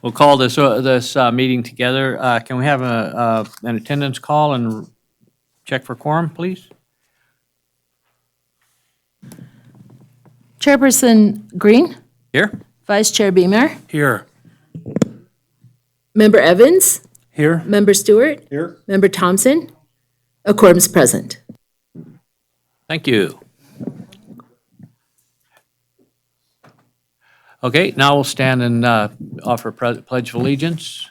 We'll call this meeting together. Can we have an attendance call and check for quorum, please? Chairperson Green, Here? Vice Chair Beamer, Here. Member Evans, Here. Member Stewart, Here. Member Thompson, a quorum's present. Thank you. Okay, now we'll stand and offer Pledge of Allegiance.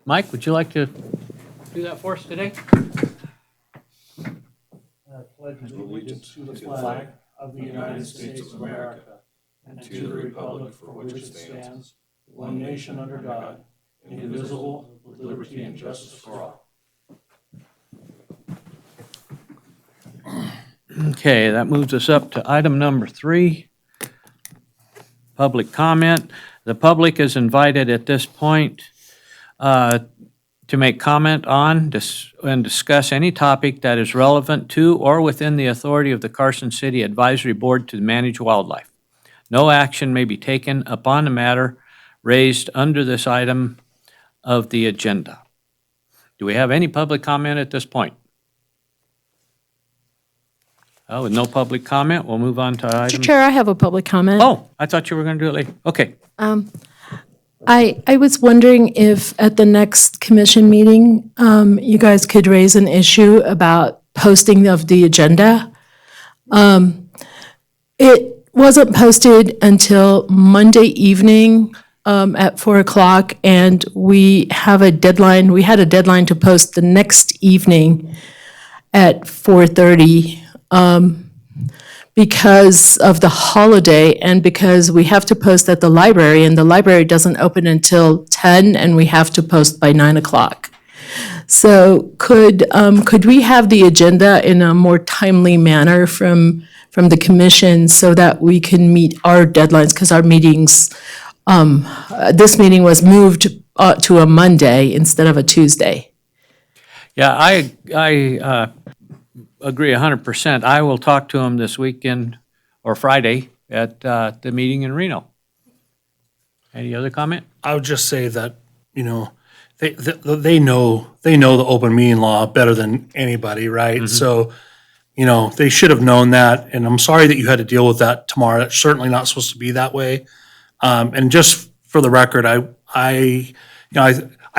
Mike, would you like to do that for us today? Pledge allegiance to the flag of the United States of America and to the republic for which it stands, one nation under God, indivisible, with liberty and justice for all. Okay, that moves us up to item number 3, public comment. The public is invited at this point to make comment on and discuss any topic that is relevant to or within the authority of the Carson City Advisory Board to manage wildlife. No action may be taken upon the matter raised under this item of the agenda. Do we have any public comment at this point? Oh, with no public comment, we'll move on to item. Mr. Chair, I have a public comment. Oh, I thought you were going to do it later. Okay. I was wondering if at the next commission meeting, you guys could raise an issue about posting of the agenda. It wasn't posted until Monday evening at 4:00, and we have a deadline. We had a deadline to post the next evening at 4:30 because of the holiday and because we have to post at the library, and the library doesn't open until 10, and we have to post by 9:00. So could we have the agenda in a more timely manner from the commission so that we can meet our deadlines? Because our meetings, this meeting was moved to a Monday instead of a Tuesday. Yeah, I agree 100%. I will talk to him this weekend or Friday at the meeting in Reno. Any other comment? I would just say that, they know the open meeting law better than anybody, right? So, they should have known that, and I'm sorry that you had to deal with that tomorrow. That's certainly not supposed to be that way. And just for the record, I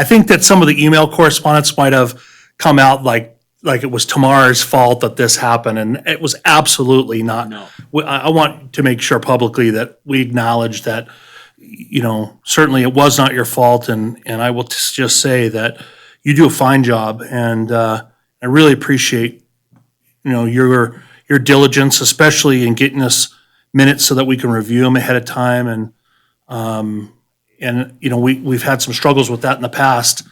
think that some of the email correspondence might have come out like it was Tamar's fault that this happened, and it was absolutely not. No. I want to make sure publicly that we acknowledge that, certainly it was not your fault, and I will just say that you do a fine job, and I really appreciate, your diligence, especially in getting us minutes so that we can review them ahead of time, and we've had some struggles with that in the past,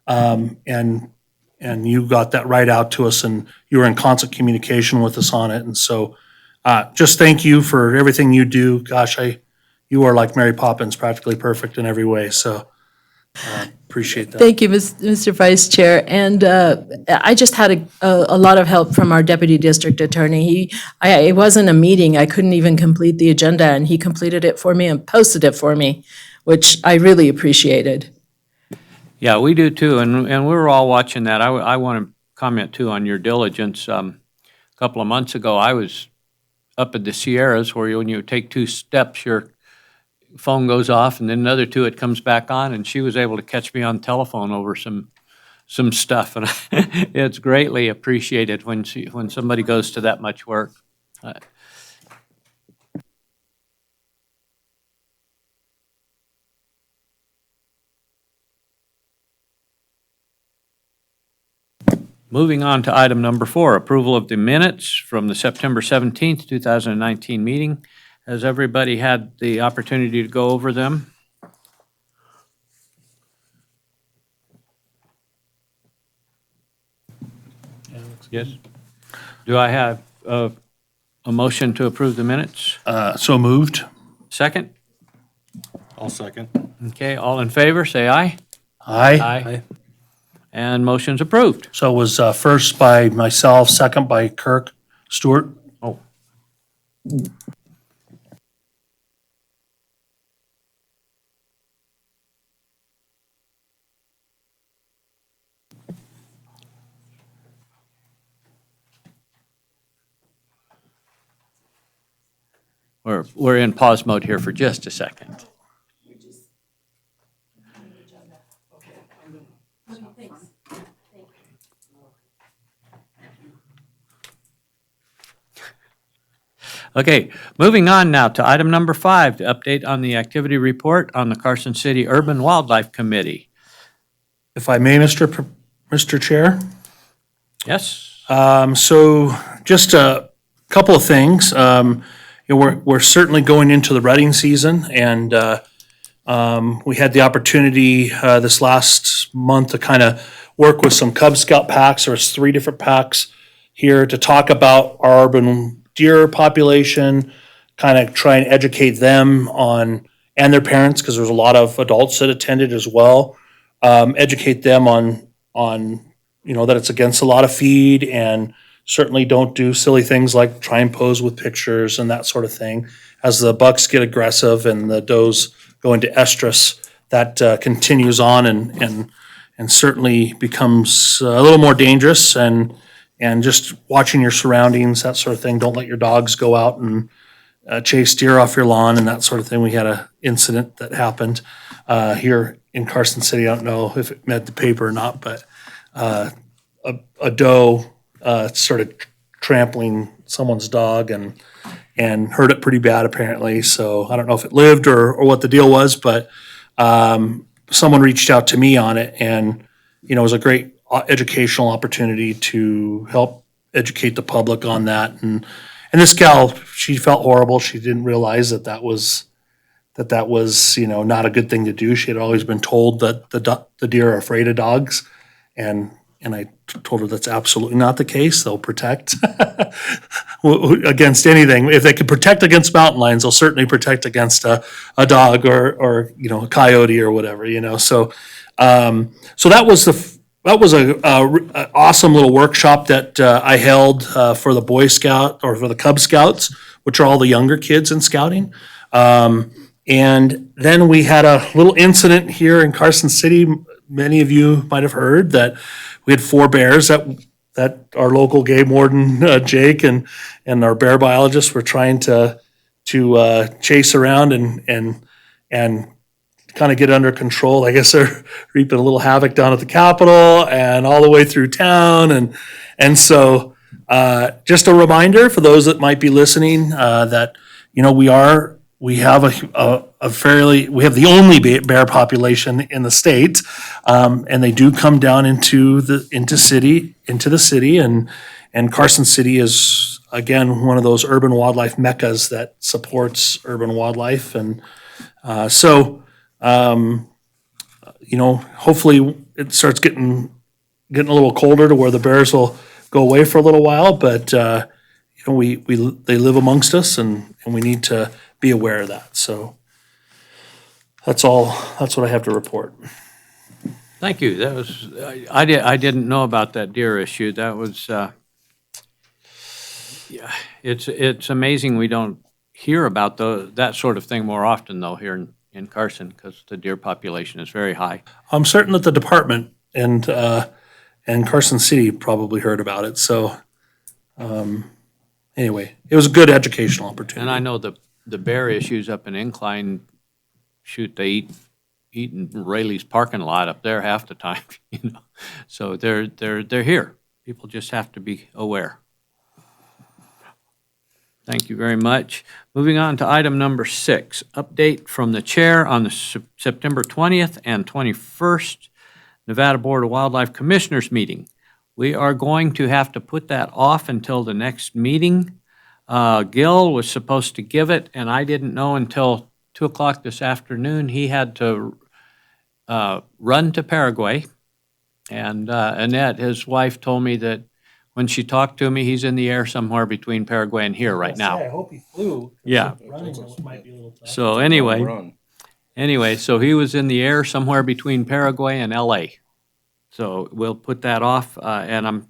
and you got that right out to us, and you were in constant communication with us on it. And so just thank you for everything you do. Gosh, you are like Mary Poppins, practically perfect in every way. So appreciate that. Thank you, Mr. Vice Chair. And I just had a lot of help from our Deputy District Attorney. It wasn't a meeting. I couldn't even complete the agenda, and he completed it for me and posted it for me, which I really appreciated. Yeah, we do too, and we were all watching that. I want to comment too on your diligence. A couple of months ago, I was up at the Sierras where when you take 2 steps, your phone goes off, and then another 2, it comes back on, and she was able to catch me on telephone over some stuff, and it's greatly appreciated when somebody goes to that much work. Moving on to item number 4, approval of the minutes from the September 17th, 2019 meeting. Has everybody had the opportunity to go over them? Yes. Do I have a motion to approve the minutes? So moved. Second? I'll second. Okay, all in favor, say aye. Aye. And motion's approved. So it was first by myself, second by Kirk Stewart. Oh. We're in pause mode here for just a second. Okay, moving on now to item number 5, the update on the activity report on the Carson City Urban Wildlife Committee. If I may, Mr. Chair? Yes? So just a couple of things. We're certainly going into the rutting season, and we had the opportunity this last month to kind of work with some Cub Scout packs. There's 3 different packs here to talk about our urban deer population, kind of try and educate them on, and their parents, because there's a lot of adults that attended as well. Educate them on that it's against a lot of feed, and certainly don't do silly things like try and pose with pictures and that sort of thing. As the bucks get aggressive and the does go into estrus, that continues on and certainly becomes a little more dangerous, and just watching your surroundings, that sort of thing. Don't let your dogs go out and chase deer off your lawn and that sort of thing. We had an incident that happened here in Carson City. I don't know if it met the paper or not, but a doe started trampling someone's dog and hurt it pretty bad apparently. So I don't know if it lived or what the deal was, but someone reached out to me on it, and it was a great educational opportunity to help educate the public on that. And this gal, she felt horrible. She didn't realize that was not a good thing to do. She had always been told that the deer are afraid of dogs, and I told her that's absolutely not the case. They'll protect against anything. If they can protect against mountain lions, they'll certainly protect against a dog or a coyote or whatever. So that was a awesome little workshop that I held for the Boy Scout or for the Cub Scouts, which are all the younger kids in scouting. And then we had a little incident here in Carson City. Many of you might have heard that we had 4 bears that our local game warden, Jake, and our bear biologist were trying to chase around and kind of get under control. I guess they're reaping a little havoc down at the Capitol and all the way through town. And so just a reminder for those that might be listening that, we have the only bear population in the state, and they do come down into the city, and Carson City is again one of those urban wildlife meccas that supports urban wildlife, and hopefully it starts getting a little colder to where the bears will go away for a little while, but they live amongst us, and we need to be aware of that. So that's what I have to report. Thank you. That was, I didn't know about that deer issue. That was, it's amazing we don't hear about that sort of thing more often though here in Carson, because the deer population is very high. I'm certain that the department and Carson City probably heard about it. So anyway, it was a good educational opportunity. And I know the bear issues up in Incline, they eat in Rayleigh's parking lot up there half the time, So they're here. People just have to be aware. Thank you very much. Moving on to item number 6, update from the chair on the September 20th and 21st Nevada Board of Wildlife Commissioners meeting. We are going to have to put that off until the next meeting. Gil was supposed to give it, and I didn't know until 2 o'clock this afternoon. He had to run to Paraguay, and Annette, his wife, told me that when she talked to me, he's in the air somewhere between Paraguay and here right now. I hope he flew. Yeah. Running might be a little tough. So anyway, so he was in the air somewhere between Paraguay and LA. So we'll put that off, and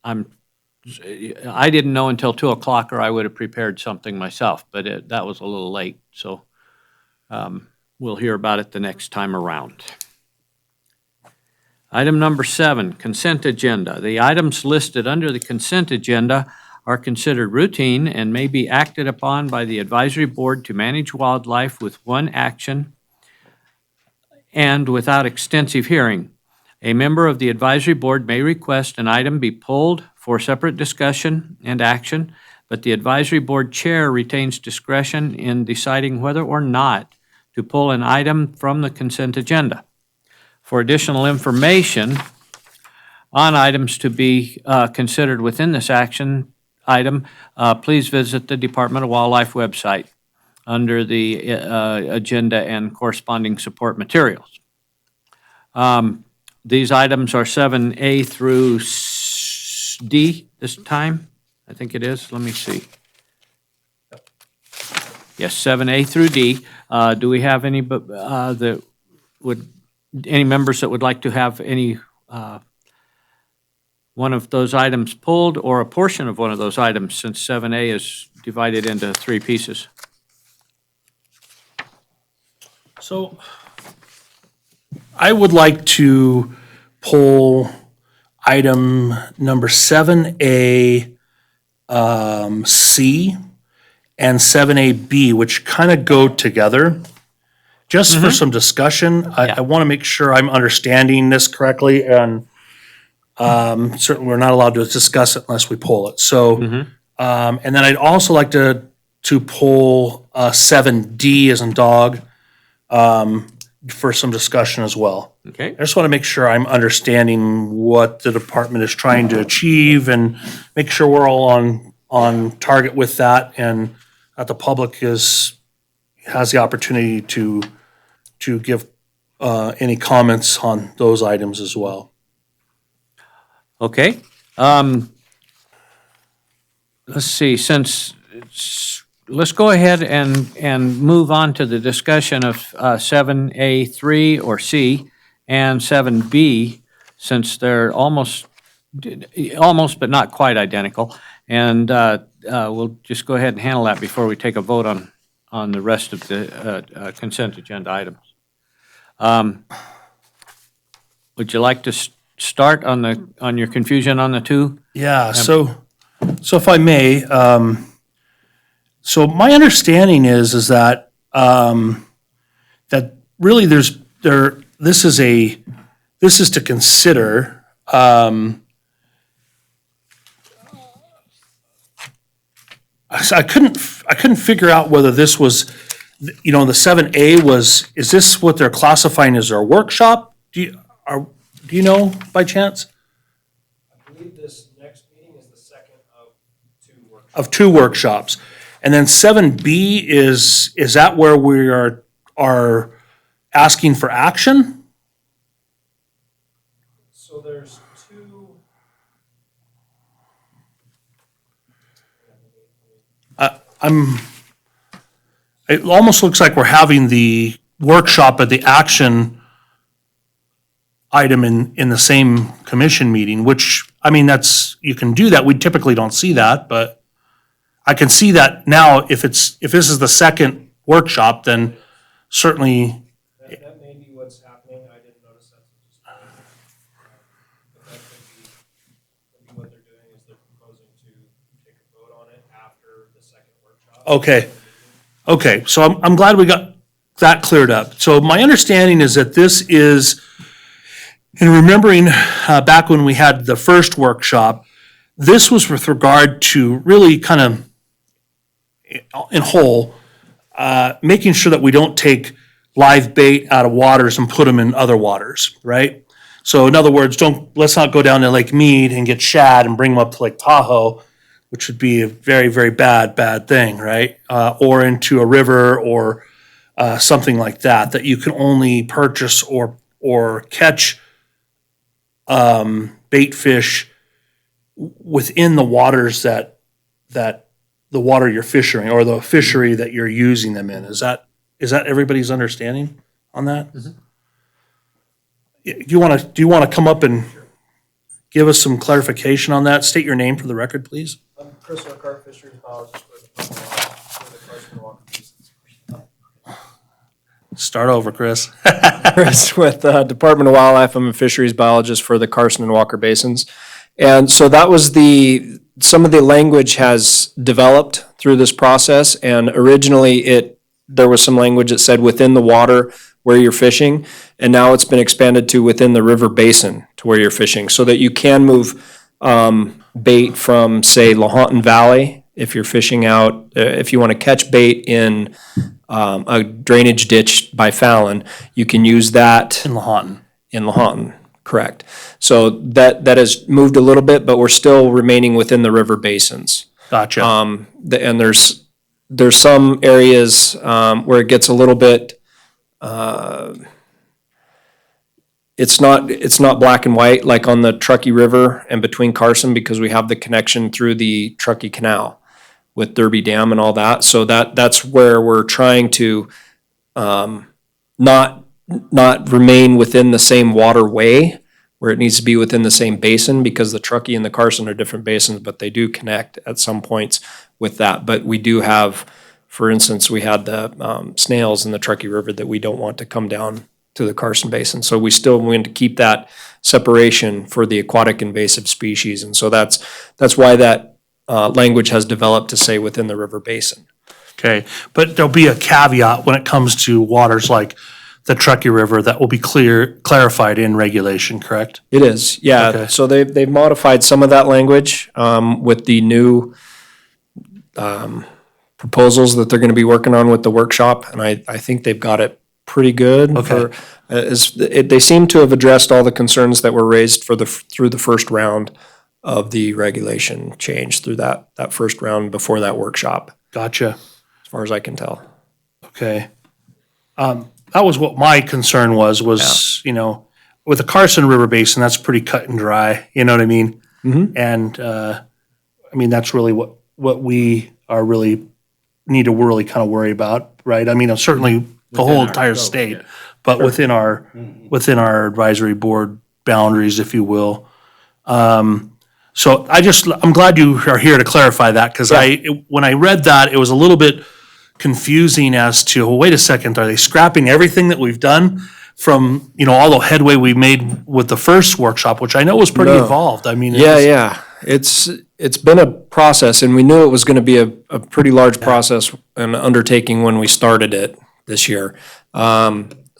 I didn't know until 2 o'clock, or I would have prepared something myself, but that was a little late. So we'll hear about it the next time around. Item number 7, consent agenda. The items listed under the consent agenda are considered routine and may be acted upon by the advisory board to manage wildlife with one action and without extensive hearing. A member of the advisory board may request an item be pulled for separate discussion and action, but the advisory board chair retains discretion in deciding whether or not to pull an item from the consent agenda. For additional information on items to be considered within this action item, please visit the Department of Wildlife website under the agenda and corresponding support materials. These items are 7A through D this time. I think it is. Let me see. Yes, 7A through D. Do we have any any members that would like to have any one of those items pulled or a portion of one of those items, since 7A is divided into three pieces? So I would like to pull item number 7A C and 7A-B, which kind of go together. Just for some discussion, I want to make sure I'm understanding this correctly, and certainly we're not allowed to discuss it unless we pull it. So, and then I'd also like to pull 7D as in dog for some discussion as well. Okay. I just want to make sure I'm understanding what the department is trying to achieve and make sure we're all on target with that, and that the public has the opportunity to give any comments on those items as well. Okay. Let's see, let's go ahead and move on to the discussion of 7A3 or C and 7B, since they're almost but not quite identical. And we'll just go ahead and handle that before we take a vote on the rest of the consent agenda items. Would you like to start on your confusion on the two? Yeah, so if I may, so my understanding is that that really this is to consider I couldn't figure out whether this was, the 7A is this what they're classifying as their workshop? Do you know by chance? I believe this next meeting is the second of two workshops. Of two workshops. And then 7B is that where we are asking for action? So there's two. It almost looks like we're having the workshop at the action item in the same commission meeting, which, I mean, you can do that. We typically don't see that, but I can see that now. If this is the second workshop, then certainly. That may be what's happening. I didn't notice that. But that could be what they're doing is they're proposing to take a vote on it after the second workshop. Okay, so I'm glad we got that cleared up. So my understanding is that this is, in remembering back when we had the first workshop, this was with regard to really kind of in whole, making sure that we don't take live bait out of waters and put them in other waters, right? So in other words, let's not go down to Lake Mead and get shad and bring them up to Lake Tahoe, which would be a very, very bad thing, right? Or into a river or something like that you can only purchase or catch bait fish within the waters that the water you're fishing or the fishery that you're using them in. Is that everybody's understanding on that? Mm-hmm. Do you want to come up and give us some clarification on that? State your name for the record, please. I'm Chris Urquhart, fisheries biologist for the Carson City. Start over, Chris. Chris with Department of Wildlife. I'm a fisheries biologist for the Carson and Walker Basins. And so that was the some of the language has developed through this process, and originally there was some language that said within the water where you're fishing, and now it's been expanded to within the river basin to where you're fishing, so that you can move bait from, say, Lahontan Valley, if you're fishing out, if you want to catch bait in a drainage ditch by Fallon, you can use that In Lahontan. in Lahontan, correct. So that has moved a little bit, but we're still remaining within the river basins. Gotcha. And there's some areas where it gets a little bit, it's not black and white like on the Truckee River and between Carson, because we have the connection through the Truckee Canal with Derby Dam and all that. So that's where we're trying to not remain within the same waterway, where it needs to be within the same basin, because the Truckee and the Carson are different basins, but they do connect at some points with that. But we do have, for instance, we had the snails in the Truckee River that we don't want to come down to the Carson Basin. So we still want to keep that separation for the aquatic invasive species. And so that's why that language has developed to say within the river basin. Okay, but there'll be a caveat when it comes to waters like the Truckee River that will be clarified in regulation, correct? It is, yeah. Okay. So they've modified some of that language with the new proposals that they're going to be working on with the workshop, and I think they've got it pretty good. Okay. They seem to have addressed all the concerns that were raised through the first round of the regulation change, through that first round before that workshop, Gotcha. as far as I can tell. Okay. That was what my concern was, you know, with the Carson River Basin, that's pretty cut and dry, you know what I mean? Mhm. And, I mean, that's really what we are really, need to really kind of worry about, right? I mean, certainly the whole entire state, but within our advisory board boundaries, if you will. So I'm glad you are here to clarify that, because when I read that, it was a little bit confusing as to, well, wait a second, are they scrapping everything that we've done from, you know, all the headway we made with the first workshop, which I know was pretty No. involved. I mean, Yeah. It's been a process, and we knew it was going to be a pretty large process and undertaking when we started it this year.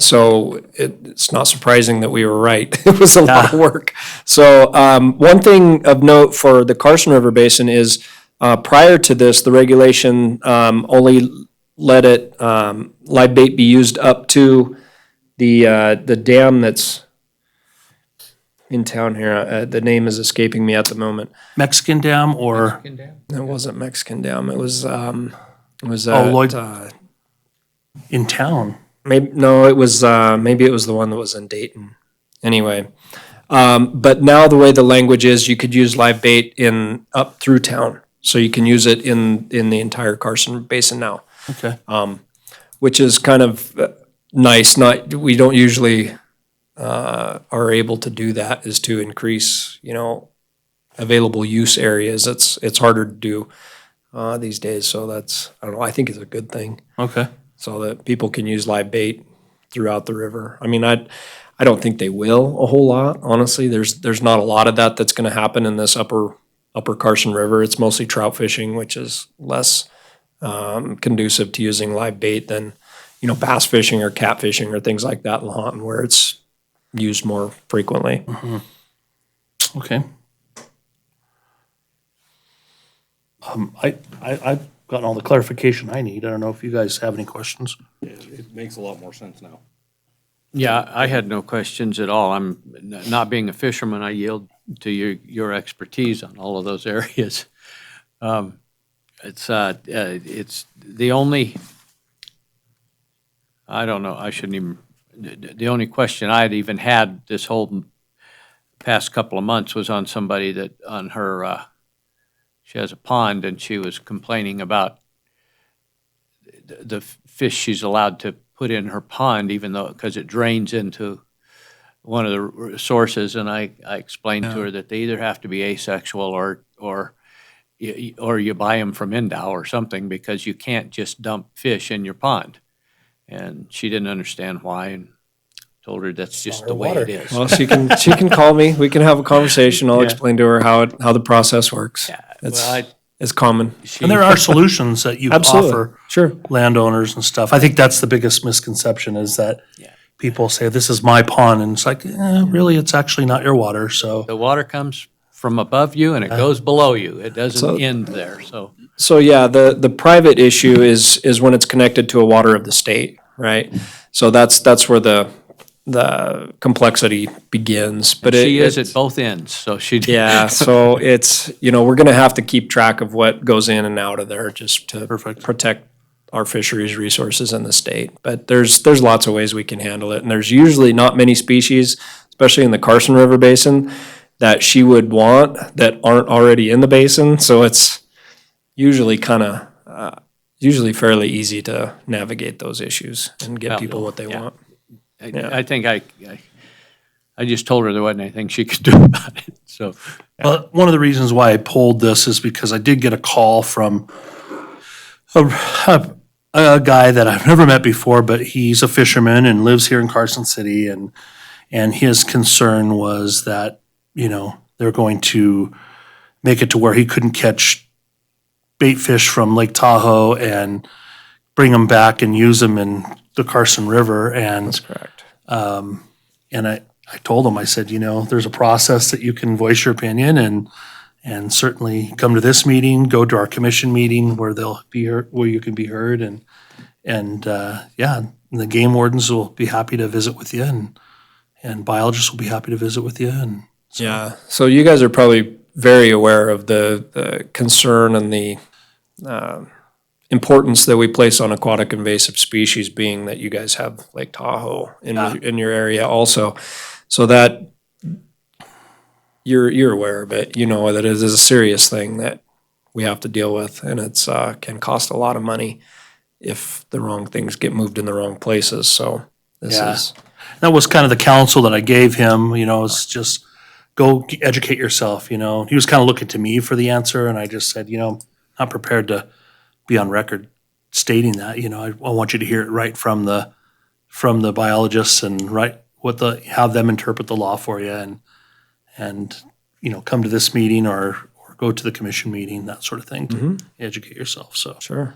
So it's not surprising that we were right. It was a lot of work. So one thing of note for the Carson River Basin is prior to this, the regulation only let live bait be used up to the dam that's in town here. The name is escaping me at the moment. Mexican Dam or, It wasn't Mexican Dam. It was Lloyd. In town. Maybe it was maybe it was the one that was in Dayton. Anyway, but now the way the language is, you could use live bait in up through town, so you can use it in the entire Carson Basin now, Okay. which is kind of nice. We don't usually are able to do that, is to increase, you know, available use areas. It's harder to do these days. So I don't know, I think it's a good thing, Okay. so that people can use live bait throughout the river. I mean, I don't think they will a whole lot, honestly. There's not a lot of that's going to happen in this upper Carson River. It's mostly trout fishing, which is less conducive to using live bait than, you know, bass fishing or catfishing or things like that in Lahontan, where it's used more frequently. Okay. I've gotten all the clarification I need. I don't know if you guys have any questions. It makes a lot more sense now. Yeah, I had no questions at all. Not being a fisherman, I yield to your expertise on all of those areas. It's the only, I don't know, I shouldn't even, the only question I'd even had this whole past couple of months was on somebody that, on her, she has a pond, and she was complaining about the fish she's allowed to put in her pond, even though, because it drains into one of the sources, and I explained to her that they either have to be asexual or you buy them from Indow or something, because you can't just dump fish in your pond. And she didn't understand why, and Told her that's just Our the way water. it is. Well, she can call me. We can have a conversation. I'll Yeah. explain to her how the process works. Well, It's common. And there are solutions that you Absolutely. offer Sure. landowners and stuff. I think that's the biggest misconception is that people say, this is my pond, and it's like, really, it's actually not your water, so. the water comes from above you and it goes below you. It doesn't end there, so. So yeah, the private issue is when it's connected to a water of the state, right? So that's where the complexity begins. But She is it's- at both ends, so she. Yeah, so it's, we're gonna have to keep track of what goes in and out of there just to Perfect. protect our fisheries resources in the state. But there's lots of ways we can handle it, and there's usually not many species, especially in the Carson River Basin, that she would want that aren't already in the basin, so it's usually usually fairly easy to navigate those issues and get people what they Yeah. want. I think I just told her there wasn't anything she could do about it, so. Well, one of the reasons why I pulled this is because I did get a call from a guy that I've never met before, but he's a fisherman and lives here in Carson City, and his concern was that, they're going to make it to where he couldn't catch bait fish from Lake Tahoe and bring them back and use them in the Carson River. And Correct. and I told him, I said, there's a process that you can voice your opinion and certainly come to this meeting, go to our commission meeting where they'll be heard, where you can be heard, and the game wardens will be happy to visit with you, and biologists will be happy to visit with you. And Yeah, so you guys are probably very aware of the concern and the importance that we place on aquatic invasive species, being that you guys have Lake Tahoe in your area also. So that you're aware of it, that it is a serious thing that we have to deal with, and it's can cost a lot of money if the wrong things get moved in the wrong places. So this Yeah. is that was kind of the counsel that I gave him, is just go educate yourself, He was kind of looking to me for the answer, and I just said, I'm not prepared to be on record stating that, I want you to hear it right from the biologists and have them interpret the law for you, and come to this meeting or go to the commission meeting, that sort of thing, to educate yourself. So sure.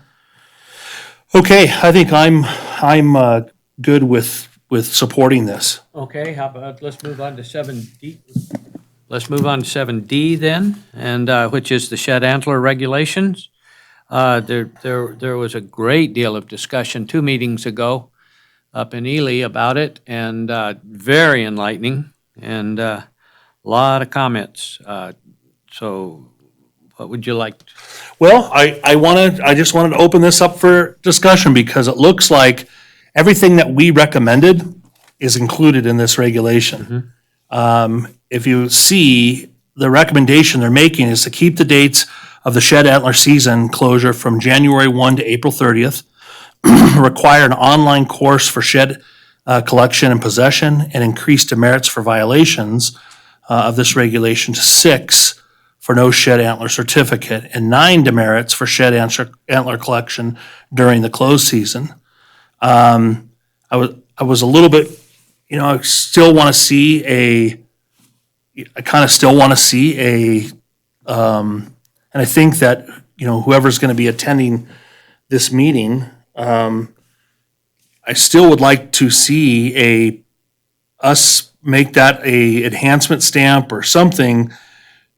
okay, I think I'm good with supporting this. Okay, how about, let's move on to 7D. Let's move on to 7D then, and, which is the shed antler regulations. There was a great deal of discussion 2 meetings ago up in Ely about it, and, very enlightening, and, a lot of comments. So what would you like? Well, I just wanted to open this up for discussion because it looks like everything that we recommended is included in this regulation. If you see, the recommendation they're making is to keep the dates of the shed antler season closure from January 1 to April 30th, require an online course for shed collection and possession, and increase demerits for violations of this regulation to 6 for no shed antler certificate, and 9 demerits for shed antler collection during the closed season. I was a little bit, I still want to see and I think that, whoever's going to be attending this meeting, I still would like to see us make that a enhancement stamp or something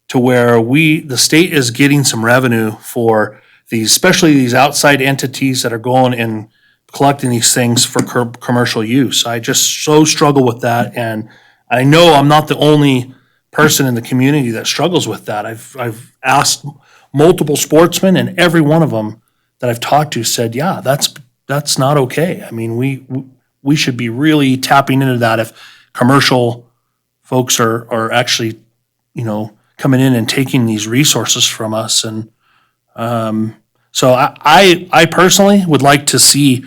to where the state is getting some revenue for these, especially these outside entities that are going and collecting these things for commercial use. I just so struggle with that, and I know I'm not the only person in the community that struggles with that. I've asked multiple sportsmen, and every one of them that I've talked to said, yeah, that's not okay. I mean, we should be really tapping into that if commercial folks are actually, coming in and taking these resources from us. And so I personally would like to see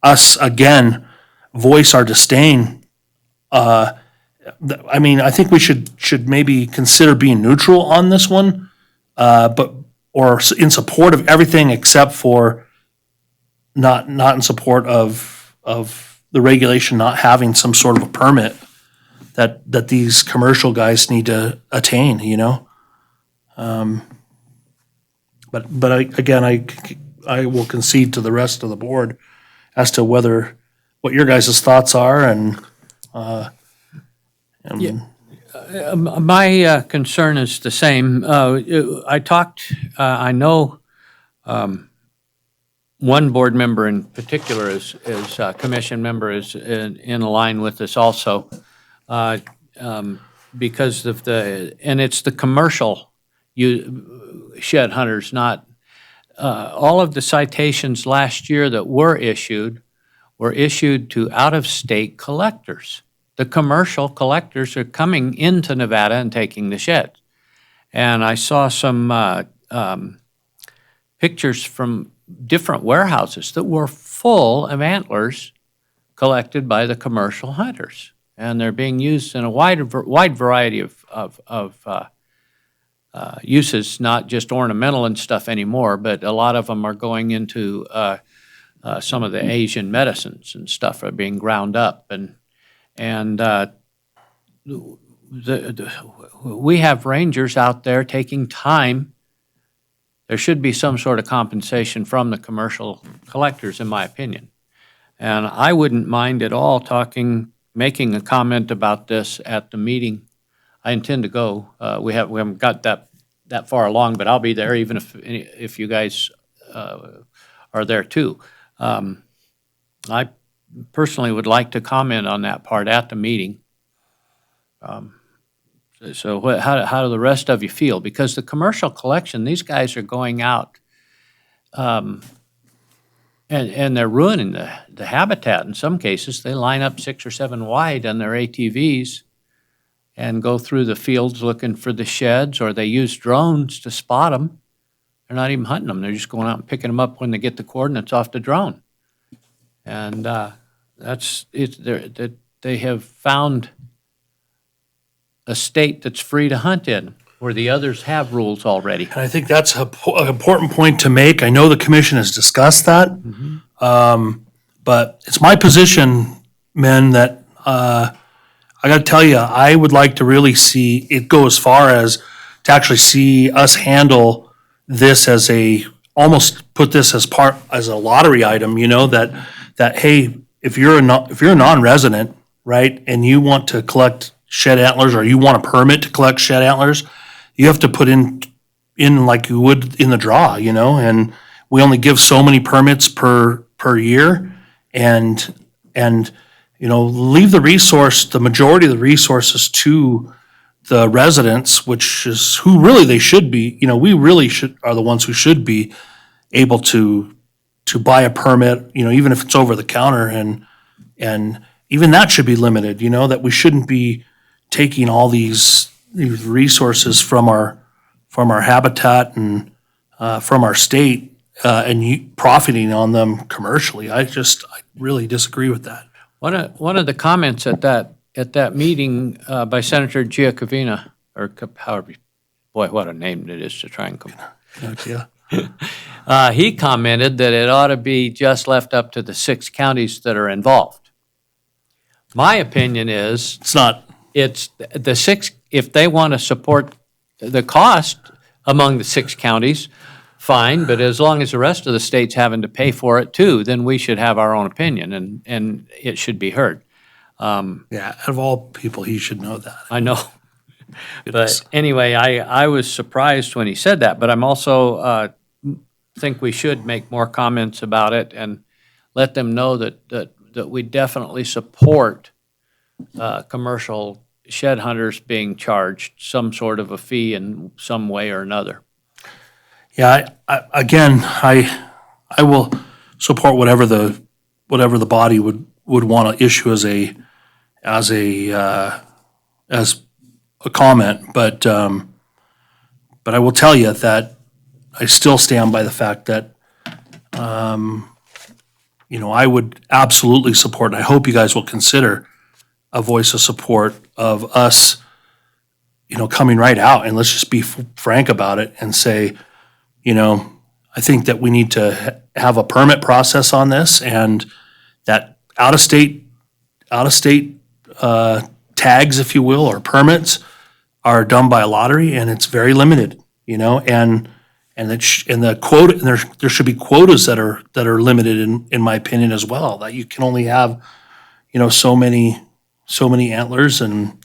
us again voice our disdain. I think we should maybe consider being neutral on this one, or in support of everything except for not in support of the regulation not having some sort of a permit that these commercial guys need to attain, you know? But I will concede to the rest of the board as to what your guys' thoughts are and. My concern is the same. I know one board member in particular is commission member is in line with this also, because of and it's the commercial shed hunters, not, all of the citations last year that were issued to out-of-state collectors. The commercial collectors are coming into Nevada and taking the sheds. And I saw some pictures from different warehouses that were full of antlers collected by the commercial hunters. And they're being used in a wide variety of uses, not just ornamental and stuff anymore, but a lot of them are going into some of the Asian medicines and stuff are being ground up. And we have rangers out there taking time. There should be some sort of compensation from the commercial collectors, in my opinion. And I wouldn't mind at all making a comment about this at the meeting. I intend to go. We haven't got that far along, but I'll be there even if you guys are there too. I personally would like to comment on that part at the meeting. So how do the rest of you feel? Because the commercial collection, these guys are going out and they're ruining the habitat in some cases. They line up 6 or 7 wide on their ATVs and go through the fields looking for the sheds, or they use drones to spot them. They're not even hunting them. They're just going out and picking them up when they get the coordinates off the drone. And that's it. They have found a state that's free to hunt in, where the others have rules already. And I think that's an important point to make. I know the commission has discussed that. But it's my position, men, that I got to tell you, I would like to really see it go as far as to actually see us handle this as almost put this as a lottery item, you know, that hey, if you're a non-resident, right, and you want to collect shed antlers, or you want a permit to collect shed antlers, you have to put in like you would in the draw, you know, and we only give so many permits per year, and you know, leave the majority of the resources to the residents, which is who really they should be. You know, we really are the ones who should be able to buy a permit, you know, even if it's over the counter, and even that should be limited, you know, that we shouldn't be taking all these resources from our habitat and from our state and profiting on them commercially. I really disagree with that. One of the comments at that meeting by Senator Giacovina, or however, boy, what a name it is to try and come. Yeah. He commented that it ought to be just left up to the 6 counties that are involved. My opinion is It's not. it's the 6, if they want to support the cost among the 6 counties, fine, but as long as the rest of the state's having to pay for it too, then we should have our own opinion and it should be heard. Yeah, out of all people, he should know that. I know. But anyway, I was surprised when he said that, but I'm also think we should make more comments about it and let them know that we definitely support commercial shed hunters being charged some sort of a fee in some way or another. Yeah, I will support whatever the body would want to issue as a comment, but I will tell you that I still stand by the fact that you know, I would absolutely support, and I hope you guys will consider a voice of support of us, you know, coming right out, and let's just be frank about it and say, you know, I think that we need to have a permit process on this, and that out-of-state out-of-state tags, if you will, or permits are done by lottery, and it's very limited, you know, and the quota, and there should be quotas that are limited in my opinion as well, that you can only have, you know, so many antlers, and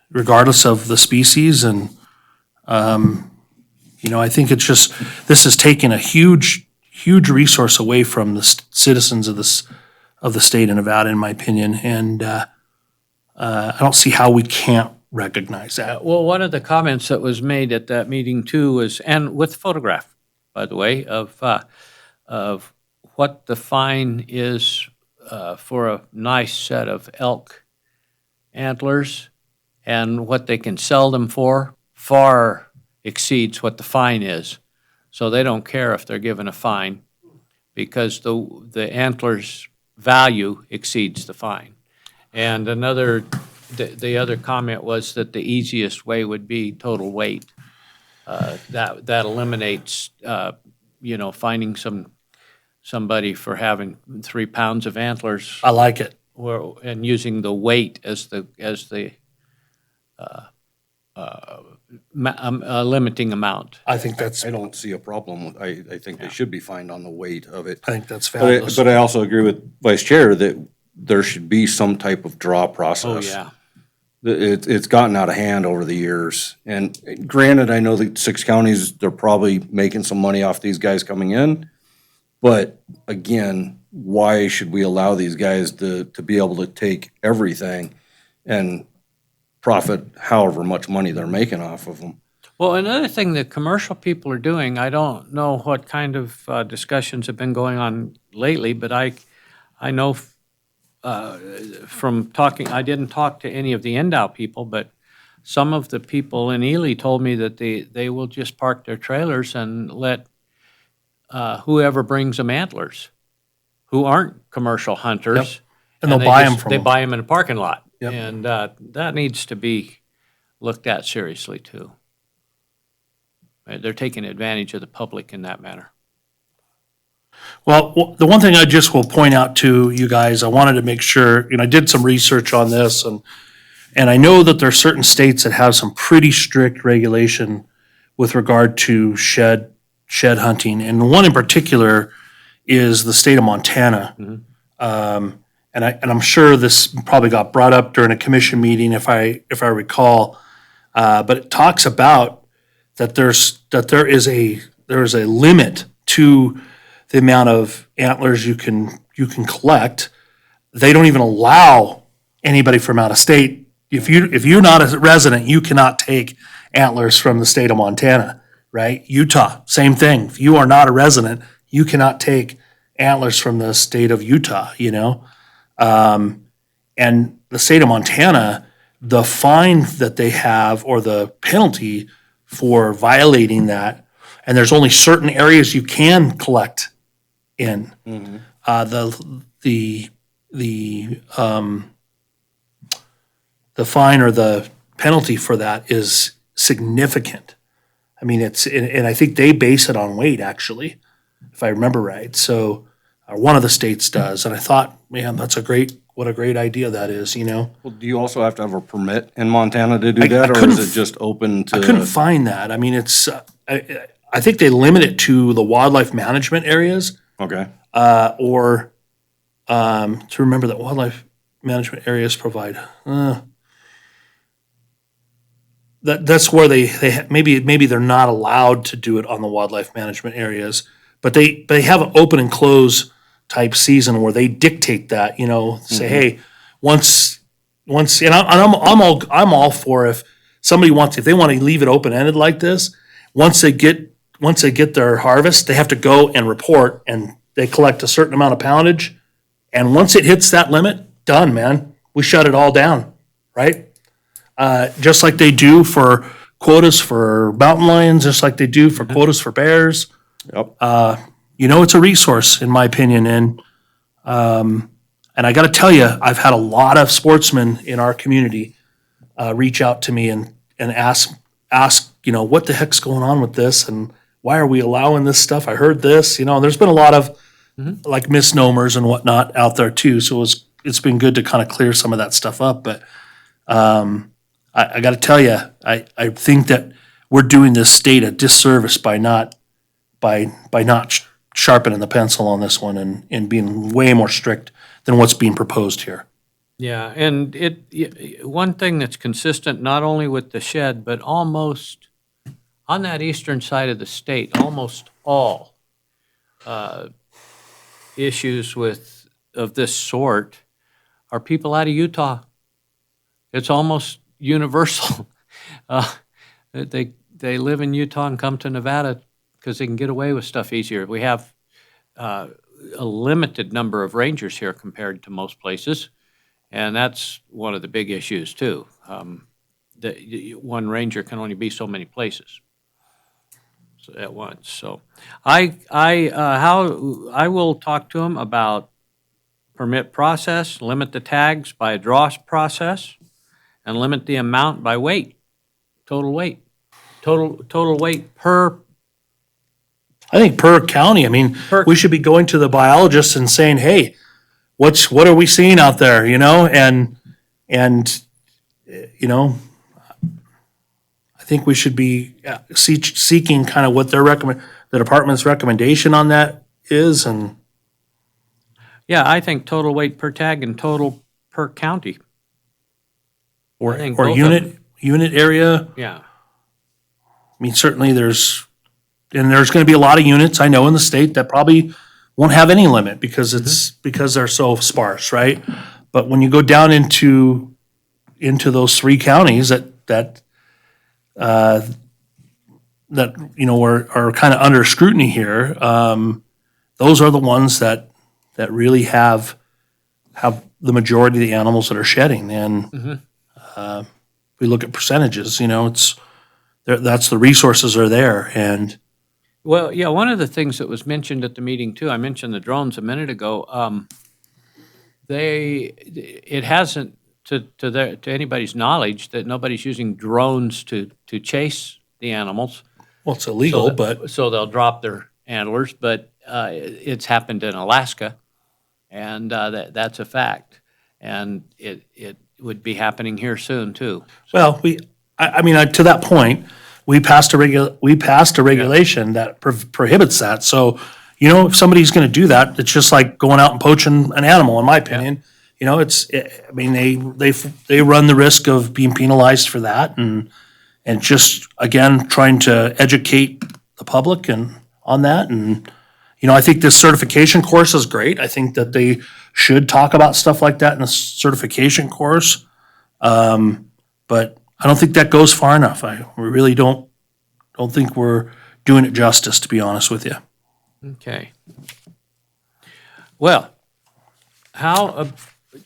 regardless of the species, and you know, I think it's just, this has taken a huge resource away from the citizens of the state of Nevada, in my opinion, and I don't see how we can't recognize that. Well, one of the comments that was made at that meeting too was, and with photograph, by the way, of what the fine is for a nice set of elk antlers and what they can sell them for far exceeds what the fine is. So they don't care if they're given a fine because the antlers' value exceeds the fine. And the other comment was that the easiest way would be total weight. That eliminates, you know, finding somebody for having 3 pounds of antlers I like it. and using the weight as the limiting amount. I think that's, I don't see a problem. I think they should be fined on the weight of it. I think that's But fabulous. but I also agree with Vice Chair that there should be some type of draw process. Oh, yeah. It's gotten out of hand over the years. And granted, I know that 6 counties, they're probably making some money off these guys coming in. But again, why should we allow these guys to be able to take everything and profit however much money they're making off of them? Well, another thing that commercial people are doing, I don't know what kind of discussions have been going on lately, but I know from talking, I didn't talk to any of the Endow people, but some of the people in Ely told me that they will just park their trailers and let whoever brings them antlers, who aren't commercial hunters. And they'll they buy just- 'em from They them. buy them in a parking lot. Yep. And that needs to be looked at seriously, too. They're taking advantage of the public in that manner. Well, the one thing I just will point out to you guys, I wanted to make sure, you know, I did some research on this, and I know that there are certain states that have some pretty strict regulation with regard to shed hunting, and one in particular is the state of Montana. And I'm sure this probably got brought up during a commission meeting, if I recall, but it talks about that there is a limit to the amount of antlers you can collect. They don't even allow anybody from out of state. If you're not a resident, you cannot take antlers from the state of Montana, right? Utah, same thing. If you are not a resident, you cannot take antlers from the state of Utah, you know? And the state of Montana, the fine that they have, or the penalty for violating that, and there's only certain areas you can collect in. The fine or the penalty for that is significant. I mean, and I think they base it on weight, actually, if I remember right. So one of the states does, and I thought, man, what a great idea that is, you know? Well, do you also have to have a permit in Montana to do I that, or couldn't is it just open I couldn't to? find that. I mean, it's, I think they limit it to the wildlife management areas, Okay, or to remember that wildlife management areas provide. That's where they maybe they're not allowed to do it on the wildlife management areas, but they have an open and close type season where they dictate that, you know, say, hey, once, and I'm all for if somebody if they want to leave it open ended like this, once they get their harvest, they have to go and report, and they collect a certain amount of poundage, and once it hits that limit, done, man. We shut it all down, right? Just like they do for quotas for mountain lions, just like they do for quotas for bears. yep. You know, it's a resource, in my opinion, and I got to tell you, I've had a lot of sportsmen in our community reach out to me and ask, you know, what the heck's going on with this, and why are we allowing this stuff? I heard this, you know. There's been a lot of like misnomers and whatnot out there too, so it it's been good to kind of clear some of that stuff up, but I got to tell you, I think that we're doing this state a disservice by not sharpening the pencil on this one and being way more strict than what's being proposed here. Yeah, and one thing that's consistent, not only with the shed, but almost on that eastern side of the state, almost all issues of this sort are people out of Utah. It's almost universal. They live in Utah and come to Nevada because they can get away with stuff easier. We have a limited number of rangers here compared to most places, and that's one of the big issues too. One ranger can only be so many places at once. So I will talk to them about permit process, limit the tags by a draw process, and limit the amount by weight, total weight. Total weight per. I think per county, I mean, we should be going to the biologists and saying, hey, what are we seeing out there, you know? And you know, I think we should be seeking kind of what the department's recommendation on that is, and Yeah, I think total weight per tag and total per county. or I think both of unit area. Yeah. I mean, certainly there's going to be a lot of units I know in the state that probably won't have any limit because because they're so sparse, right? But when you go down into those three counties that you know are kind of under scrutiny here, those are the ones that really have the majority of the animals that are shedding. And we look at percentages, you know, that's the resources are there. And Well, yeah, one of the things that was mentioned at the meeting too, I mentioned the drones a minute ago. It hasn't, to anybody's knowledge, that nobody's using drones to chase the animals. well, it's illegal, So- but So they'll drop their antlers, but it's happened in Alaska, and that's a fact. And it would be happening here soon too. well, I mean, to that point, we passed a regulation that prohibits that. So, you know, if somebody's going to do that, it's just like going out and poaching an animal, in my opinion. You know, I mean, they run the risk of being penalized for that, and just again trying to educate the public and on that. And you know, I think this certification course is great. I think that they should talk about stuff like that in the certification course. But I don't think that goes far enough. We really don't think we're doing it justice, to be honest with you. Okay. Well, how,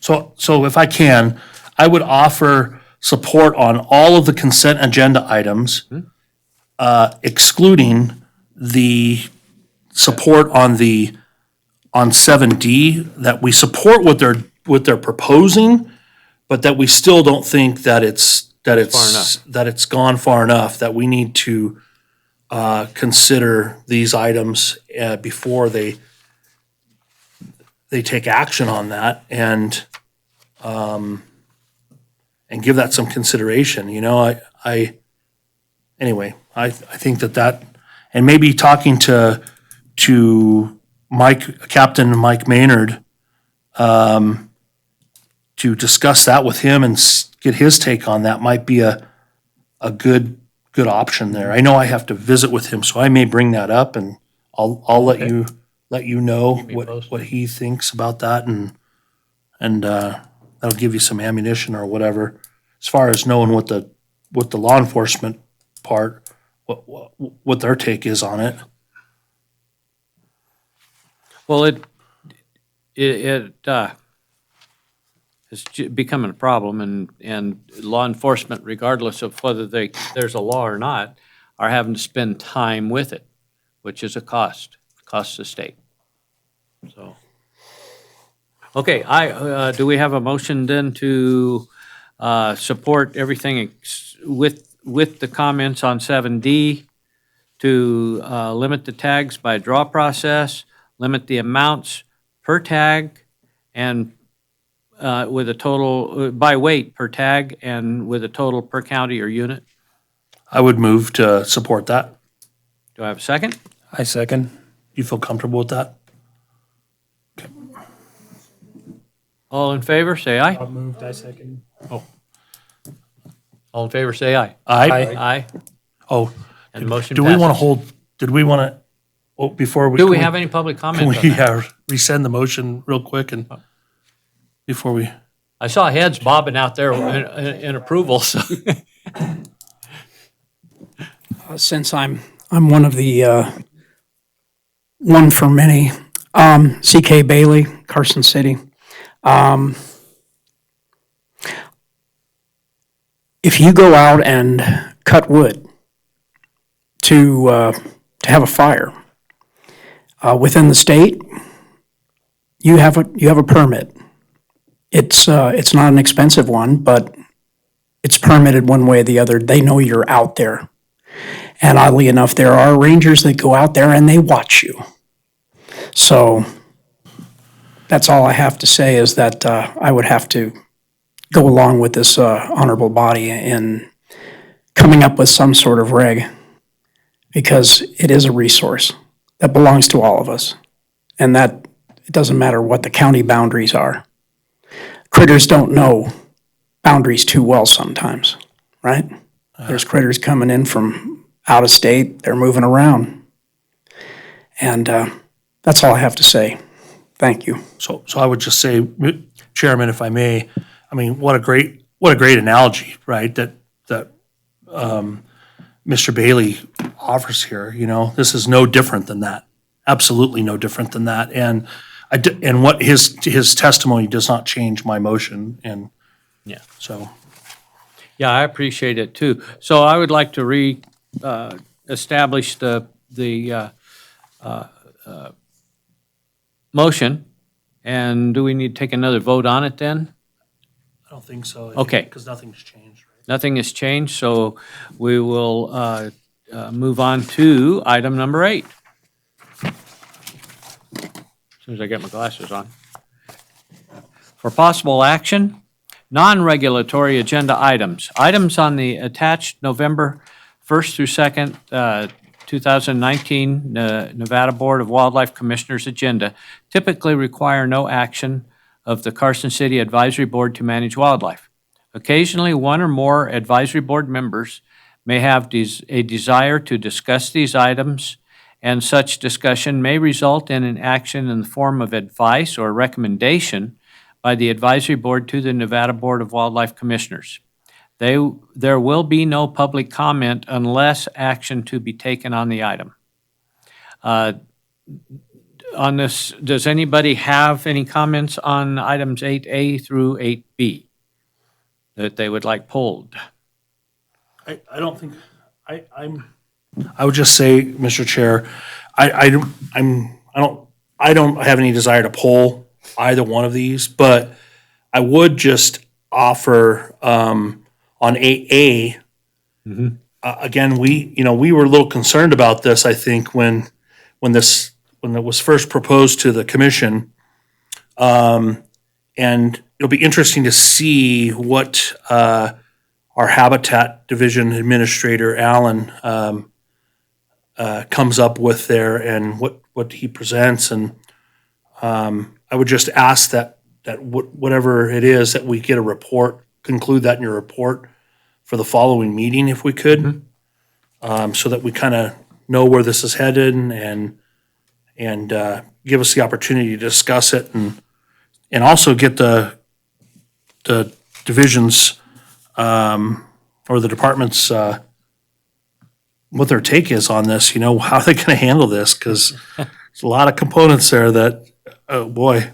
So if I can, I would offer support on all of the consent agenda items, excluding the support on 7D, that we support what they're proposing, but that we still don't think that it's gone far enough, that we need to consider these items before they take action on that, and give that some consideration. You know, anyway, I think that, and maybe talking to Captain Mike Maynard, to discuss that with him and get his take on that might be a good option there. I know I have to visit with him, so I may bring that up, and I'll let you know me posted. what he thinks about that, and that'll give you some ammunition or whatever as far as knowing what the law enforcement part, what their take is on it. well, it's becoming a problem, and law enforcement, regardless of whether there's a law or not, are having to spend time with it, which is a costs the state. So, okay, do we have a motion then to support everything with the comments on 7D, to limit the tags by draw process, limit the amounts per tag, and with a total, by weight per tag and with a total per county or unit. I would move to support that. Do I have a second? I second. You feel comfortable with that? All in favor, say aye. I moved, I second. All in favor, say aye. Aye. Aye. Oh, And motion do we want to passes. hold, did we want to, oh, before we. Do we can have any public Can comment on we that? resend the motion real quick and before we, I saw heads bobbing out there in approval, so. Since I'm one of the, one for many, C.K. Bailey, Carson City. If you go out and cut wood to have a fire, within the state, you have a permit. It's not an expensive one, but it's permitted one way or the other. They know you're out there. And oddly enough, there are rangers that go out there and they watch you. So that's all I have to say is that I would have to go along with this honorable body in coming up with some sort of reg, because it is a resource that belongs to all of us. And that it doesn't matter what the county boundaries are. Critters don't know boundaries too well sometimes, right? There's critters coming in from out of state, they're moving around. And that's all I have to say. Thank you. so I would just say, Chairman, if I may, I mean, what a great analogy, right? That Mr. Bailey offers here, you know, this is no different than that. Absolutely no different than that. And and what his testimony does not change my motion. And Yeah. so, Yeah, I appreciate it too. So I would like to establish the motion. And do we need to take another vote on it then? I don't think so. Okay. Because nothing's changed, right? Nothing has changed, so we will move on to item number 8. As soon as I get my glasses on. For possible action, non-regulatory agenda items. Items on the attached November 1st through 2nd, 2019 Nevada Board of Wildlife Commissioners agenda typically require no action of the Carson City Advisory Board to manage wildlife. Occasionally, one or more advisory board members may have a desire to discuss these items, and such discussion may result in an action in the form of advice or recommendation by the advisory board to the Nevada Board of Wildlife Commissioners. There will be no public comment unless action to be taken on the item. On this, does anybody have any comments on items 8A through 8B that they would like pulled? I don't think, I would just say, Mr. Chair, I don't have any desire to pull either one of these, but I would just offer, on 8A, again, we were a little concerned about this, I think, when it was first proposed to the commission. And it'll be interesting to see what, our Habitat Division Administrator, Alan, comes up with there and what he presents. And I would just ask that whatever it is, that we get a report, conclude that in your report for the following meeting, if we could, so that we kind of know where this is headed and give us the opportunity to discuss it and also get the divisions or the departments, what their take is on this, how are they going to handle this? Because there's a lot of components there that, oh boy,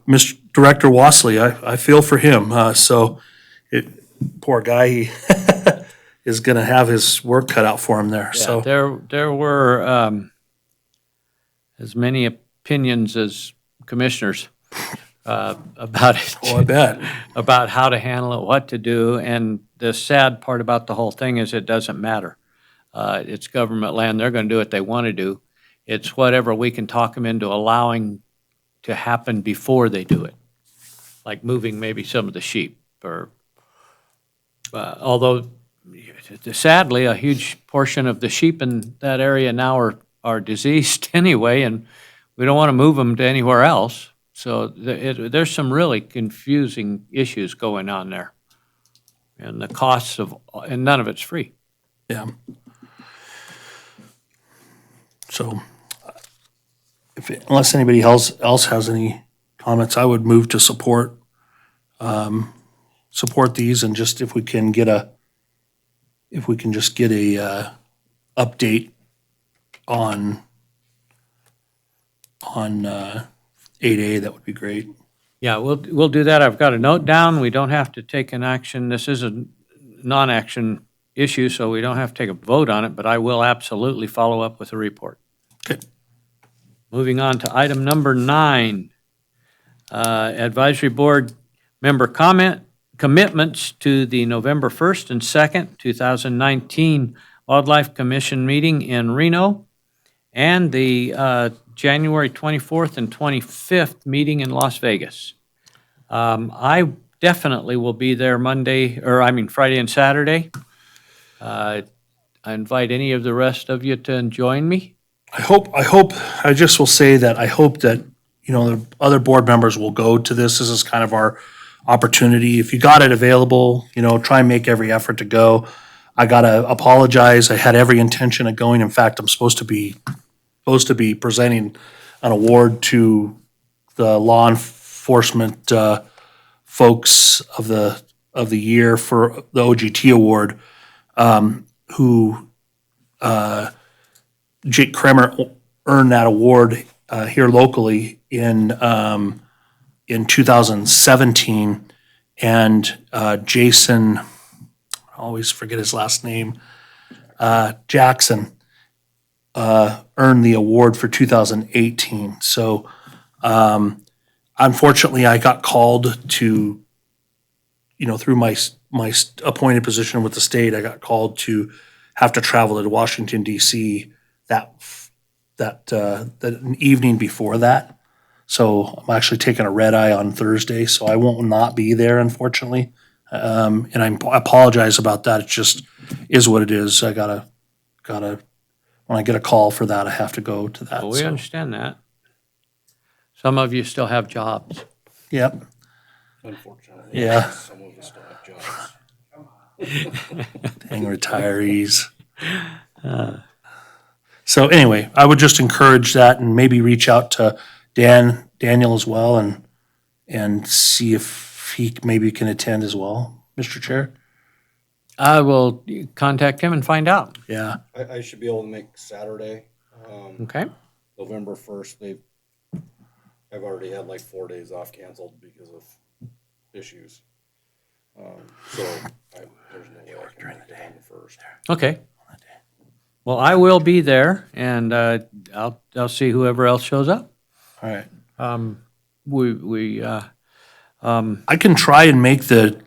Mr. Director Wassley, I feel for him. Poor guy, he is going to have his work cut out for him there. Yeah, So there were as many opinions as commissioners about it. oh, I bet. About how to handle it, what to do, and the sad part about the whole thing is it doesn't matter. It's government land, they're gonna do what they wanna do. It's whatever we can talk them into allowing to happen before they do it. like moving maybe some of the sheep or, although sadly, a huge portion of the sheep in that area now are diseased anyway, and we don't want to move them to anywhere else. So there's some really confusing issues going on there. And the costs and none of it's free. Yeah. So, unless anybody else has any comments, I would move to support these, and just if we can just get a update on 8A, that would be great. Yeah, we'll do that. I've got a note down. We don't have to take an action. This is a non-action issue, so we don't have to take a vote on it, but I will absolutely follow up with a report. Okay. Moving on to item number 9, advisory board member commitments to the November 1st and 2nd, 2019 Wildlife Commission meeting in Reno and the January 24th and 25th meeting in Las Vegas. I definitely will be there Friday and Saturday. I invite any of the rest of you to join me. I just will say that I hope that, the other board members will go to this. This is kind of our opportunity. If you got it available, try and make every effort to go. I gotta apologize. I had every intention of going. In fact, I'm supposed to be presenting an award to the law enforcement folks of the year for the OGT award, who Jake Kremer earned that award here locally in 2017, and Jason, I always forget his last name, Jackson, earned the award for 2018. So unfortunately, I got called to, through my appointed position with the state, I got called to have to travel to Washington, D.C. that evening before that. So I'm actually taking a red eye on Thursday, so I won't not be there, unfortunately. And I apologize about that. It just is what it is. I gotta, when I get a call for that, I have to go to that. Well, we so. understand that. Some of you still have jobs. Yep, Unfortunately. Yeah. Some of us still have jobs. dang retirees. So anyway, I would just encourage that and maybe reach out to Daniel as well and see if he maybe can attend as well, Mr. Chair. I will contact him and find out. Yeah, I should be able to make Saturday, Okay? November 1st. I've already had like 4 days off canceled because of issues. So there's no way I can make it on the 1st. Okay. Well, I will be there, and I'll see whoever else shows up. all right. I I can try and make the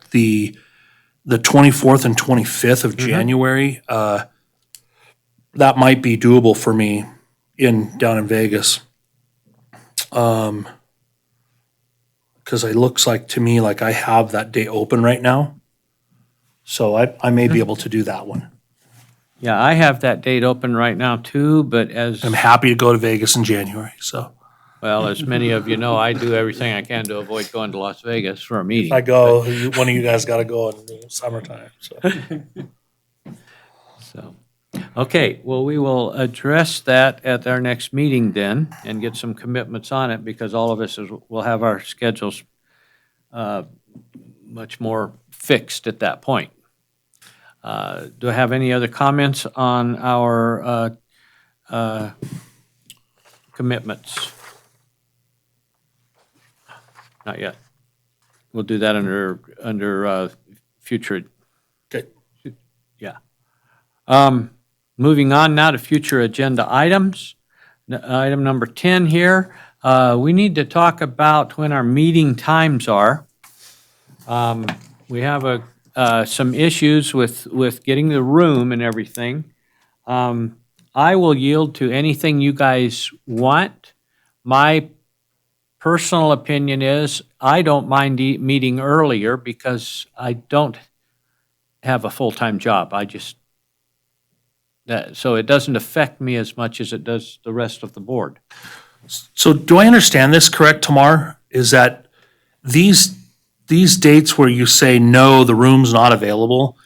24th and 25th of January. That might be doable for me down in Vegas. Because it looks like to me like I have that day open right now. So I may be able to do that one. Yeah, I have that date open right now too, but I'm happy to go to Vegas in January, so. well, as many of you know, I do everything I can to avoid going to Las Vegas for a meeting. If I go, one of you guys gotta go in the summertime, so. So, okay, well, we will address that at our next meeting then and get some commitments on it because all of us will have our schedules much more fixed at that point. Do I have any other comments on our commitments? Not yet. We'll do that under future. Okay. Yeah. Moving on now to future agenda items. Item number 10 here. We need to talk about when our meeting times are. We have some issues with getting the room and everything. I will yield to anything you guys want. My personal opinion is I don't mind meeting earlier because I don't have a full-time job. So it doesn't affect me as much as it does the rest of the board. So do I understand this correct, Tamar? Is that these dates where you say, no, the room's not available?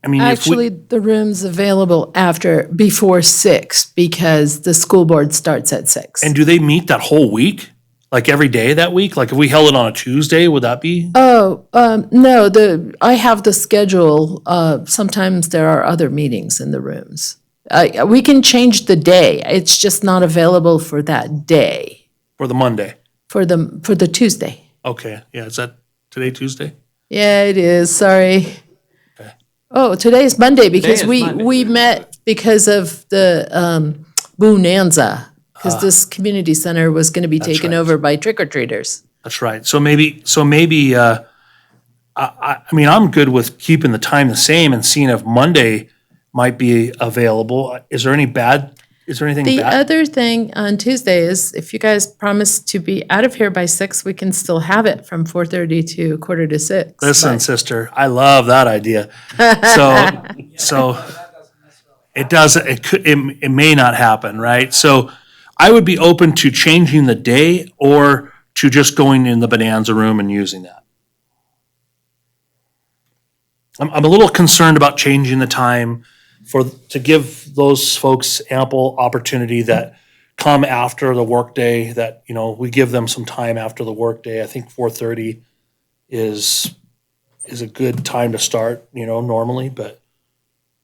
I mean, if Actually, we, the room's available before 6 because the school board starts at 6. and do they meet that whole week? Like every day that week? Like if we held it on a Tuesday, would that be? No, I have the schedule. Sometimes there are other meetings in the rooms. We can change the day. It's just not available for that day, For the Monday? for the Tuesday. Okay, yeah, is that today Tuesday? Yeah, it is, sorry. Oh, today's Monday because is we, Monday. we met because of the Bonanza, because this community center was going to be taken right. over by trick-or-treaters. That's right. So maybe, I mean, I'm good with keeping the time the same and seeing if Monday might be available. Is there anything The bad? other thing on Tuesday is if you guys promise to be out of here by 6, we can still have it from 4:30 to 5:45. Listen, But- sister, I love that idea. So it may not happen, right? So I would be open to changing the day or to just going in the Bonanza room and using that. I'm a little concerned about changing the time to give those folks ample opportunity that come after the workday, that, we give them some time after the workday. I think 4:30 is a good time to start, normally, but,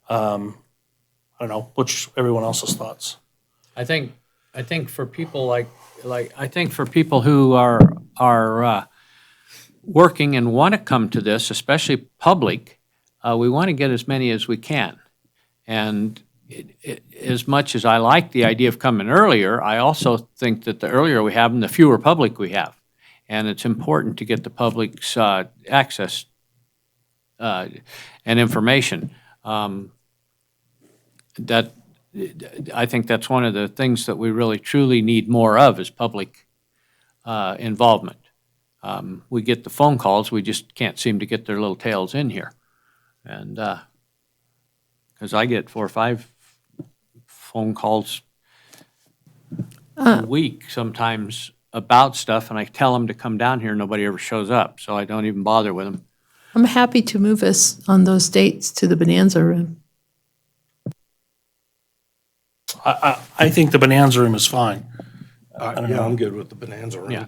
I don't know, what's everyone else's thoughts? I think for people I think for people who are working and want to come to this, especially public, we want to get as many as we can. And as much as I like the idea of coming earlier, I also think that the earlier we have them, the fewer public we have. And it's important to get the public's access and information. I think that's one of the things that we really truly need more of is public involvement. We get the phone calls, we just can't seem to get their little tails in here. And, because I get 4 or 5 phone calls a week sometimes about stuff, and I tell them to come down here, nobody ever shows up, so I don't even bother with them. I'm happy to move us on those dates to the Bonanza room. I think the Bonanza room is fine. Yeah, I'm good with the Bonanza room. Yeah.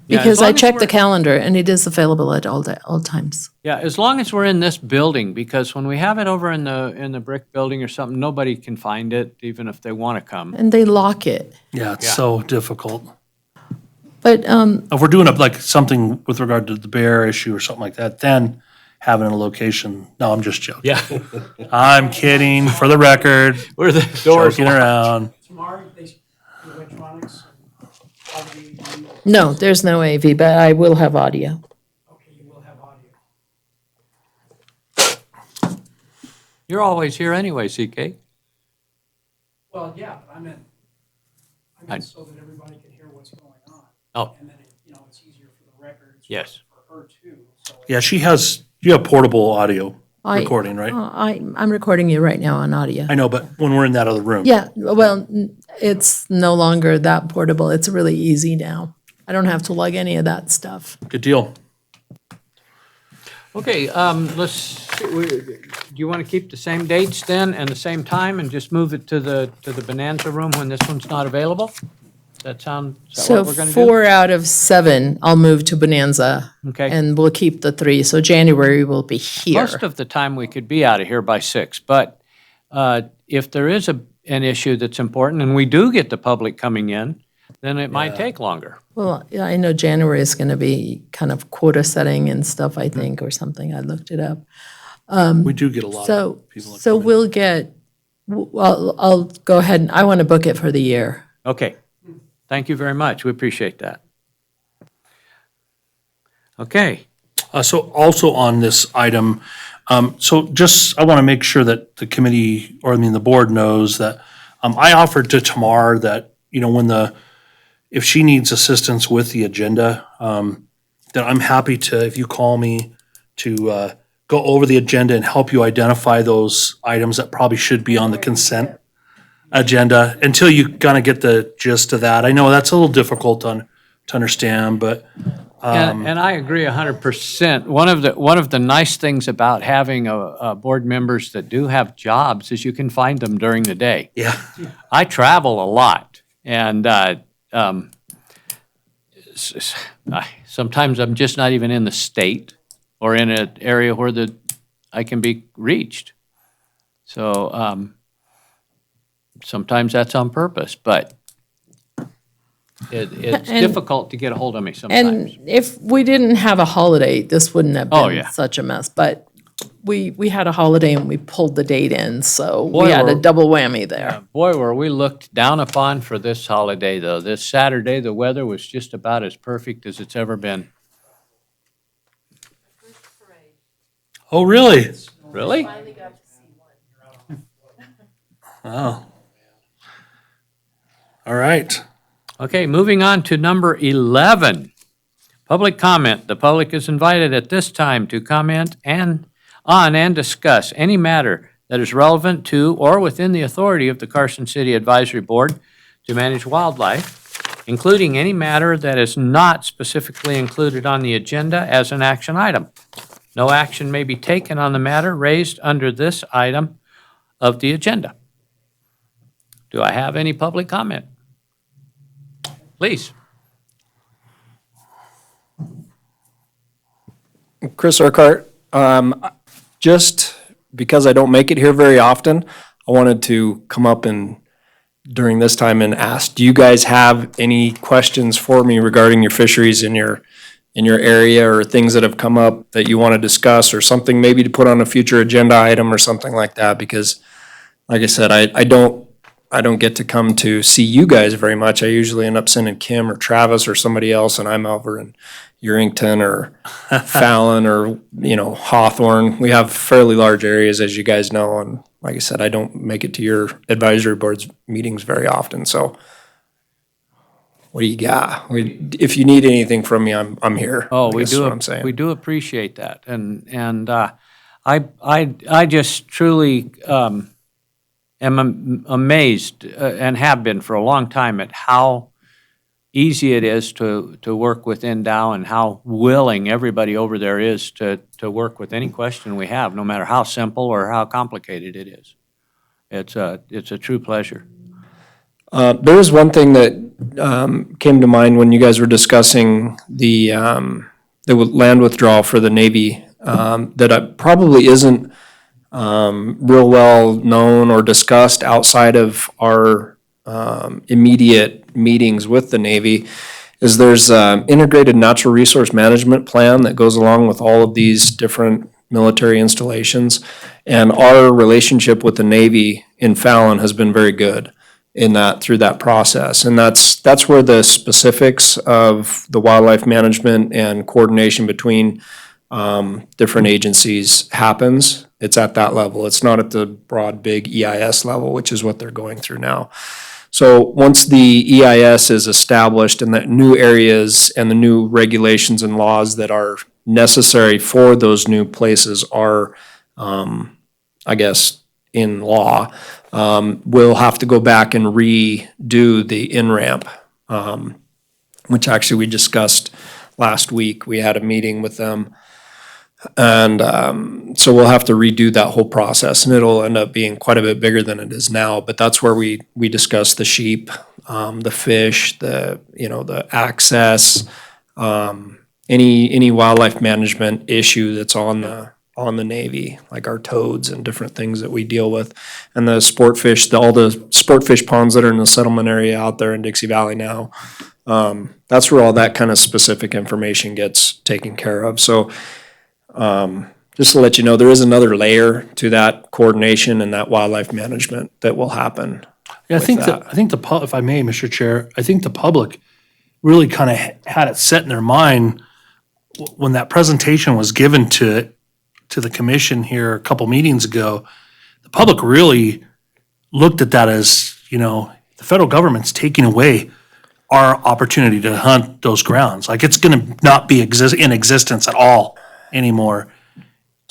Yeah, as Because I long as checked the we're- calendar and it is available at all times. Yeah, as long as we're in this building, because when we have it over in the brick building or something, nobody can find it, even if they want to come. And they lock it. Yeah, it's Yeah. so difficult. But If we're doing something with regard to the bear issue or something like that, then having a location, no, I'm just joking. Yeah. I'm kidding, for the record, Where the doors joking around. Tomorrow, the electronics and audio, no, there's no AV, but I will have audio. okay, you will have audio. You're always here anyway, CK. Well, yeah, but I meant so that everybody can hear what's going on. Oh. And then, it's easier for the records. Yes. For her too, so. Yeah, you have portable audio I- recording, right? I'm recording you right now on audio. I know, but when we're in that other room. Yeah, well, it's no longer that portable. It's really easy now. I don't have to lug any of that stuff. Good deal. Okay, do you want to keep the same dates then and the same time and just move it to the Bonanza room when this one's not available? Is that So what we're going to do? 4 out of 7, I'll move to Bonanza. Okay. And we'll keep the 3, so January will be here. Most of the time, we could be out of here by 6, but if there is an issue that's important, and we do get the public coming in, then it might take longer. Well, yeah, I know January is going to be kind of quota setting and stuff, I think, or something. I looked it up. We do get a lot So, of people. that so come in. we'll get, well, I'll go ahead and, I want to book it for the year. Okay, thank you very much, we appreciate that. Okay, So also on this item, I want to make sure that the committee, the board knows that I offered to Tamar that, when if she needs assistance with the agenda, then I'm happy to, if you call me, to go over the agenda and help you identify those items that probably should be on the consent agenda until you kind of get the gist of that. I know that's a little difficult to understand, but And I agree 100%. One of the nice things about having a board members that do have jobs is you can find them during the day. yeah, I travel a lot, and sometimes I'm just not even in the state or in an area where I can be reached. So sometimes that's on purpose, but it's And- difficult to get a hold of me sometimes. And if we didn't have a holiday, this wouldn't have Oh, been yeah. such a mess. But we had a holiday and we pulled the date in, so Boy, we had a we're- double whammy there. Boy, were we looked down upon for this holiday, though. This Saturday, the weather was just about as perfect as it's ever been. oh, really? Really? Oh. All right. Okay, moving on to number 11. Public comment. The public is invited at this time to comment on and discuss any matter that is relevant to or within the authority of the Carson City Advisory Board to manage wildlife, including any matter that is not specifically included on the agenda as an action item. No action may be taken on the matter raised under this item of the agenda. Do I have any public comment? Please. Chris Urquhart, just because I don't make it here very often, I wanted to come up and during this time and ask, do you guys have any questions for me regarding your fisheries in your area or things that have come up that you want to discuss or something maybe to put on a future agenda item or something like that? Because like I said, I don't get to come to see you guys very much. I usually end up sending Kim or Travis or somebody else, and I'm over in Urington or Fallon or, Hawthorne. We have fairly large areas, as you guys know, and like I said, I don't make it to your advisory board's meetings very often, so what do you got? If you need anything from me, I'm here. Oh, I we guess is do, what I'm saying. we do appreciate that. And I just truly am amazed and have been for a long time at how easy it is to work with Endow and how willing everybody over there is to work with any question we have, no matter how simple or how complicated it is. It's a true pleasure. There was one thing that came to mind when you guys were discussing the land withdrawal for the Navy that probably isn't real well known or discussed outside of our immediate meetings with the Navy. Is there's an integrated natural resource management plan that goes along with all of these different military installations, and our relationship with the Navy in Fallon has been very good through that process. And that's where the specifics of the wildlife management and coordination between different agencies happens. It's at that level. It's not at the broad, big EIS level, which is what they're going through now. So once the EIS is established and the new areas and the new regulations and laws that are necessary for those new places are, in law, we'll have to go back and redo the in-ramp, which actually we discussed last week. We had a meeting with them. And so we'll have to redo that whole process, and it'll end up being quite a bit bigger than it is now. But that's where we discuss the sheep, the fish, the access, any wildlife management issue that's on the Navy, like our toads and different things that we deal with, and the sport fish, all the sport fish ponds that are in the settlement area out there in Dixie Valley now. That's where all that kind of specific information gets taken care of. So. Just to let you know, there is another layer to that coordination and that wildlife management that will happen. Yeah, I think that. if I may, Mr. Chair, I think the public really kind of had it set in their mind when that presentation was given to the commission here a couple meetings ago. The public really looked at that as, the federal government's taking away our opportunity to hunt those grounds. Like, it's gonna not be in existence at all anymore.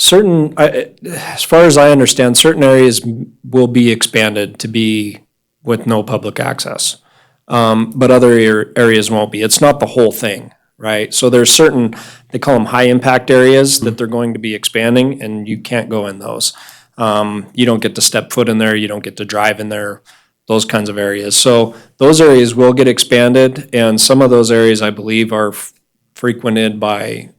As far as I understand, certain areas will be expanded to be with no public access. But other areas won't be. It's not the whole thing, right? So there's certain, they call them high-impact areas that they're going to be expanding, and you can't go in those. You don't get to step foot in there, you don't get to drive in there, those kinds of areas. So those areas will get expanded, and some of those areas, I believe, are frequented by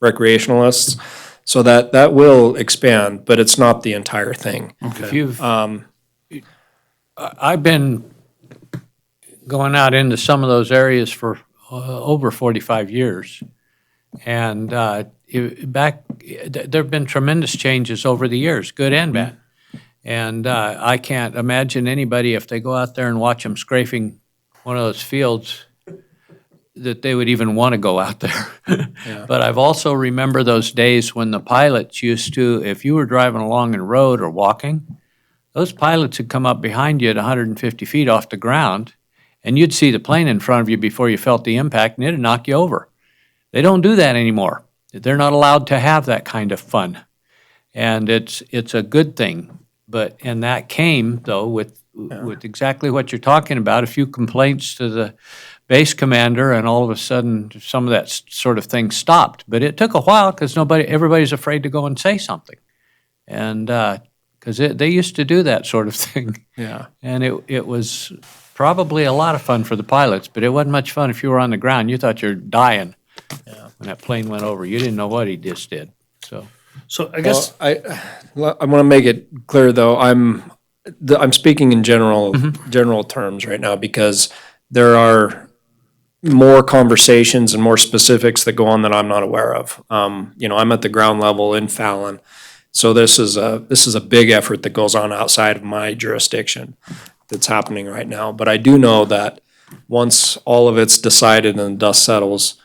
recreationalists. So that will expand, but it's not the entire thing. If you've, I've been going out into some of those areas for over 45 years. And there've been tremendous changes over the years, good and bad. And I can't imagine anybody, if they go out there and watch them scraping one of those fields, that they would even want to go out there. But I've also remember those days when the pilots used to, if you were driving along the road or walking, those pilots would come up behind you at 150 feet off the ground, and you'd see the plane in front of you before you felt the impact, and it'd knock you over. They don't do that anymore. They're not allowed to have that kind of fun. And it's a good thing. And that came, though, with exactly what you're talking about, a few complaints to the base commander, and all of a sudden, some of that sort of thing stopped. But it took a while because everybody's afraid to go and say something. And because they used to do that sort of thing. Yeah. And it was probably a lot of fun for the pilots, but it wasn't much fun if you were on the ground. You thought you were dying when that plane went over. You didn't know what he just did. So I guess, I want to make it clear, though, I'm speaking in general terms right now, because there are more conversations and more specifics that go on that I'm not aware of. I'm at the ground level in Fallon, so this is a big effort that goes on outside of my jurisdiction that's happening right now. But I do know that once all of it's decided and the dust settles,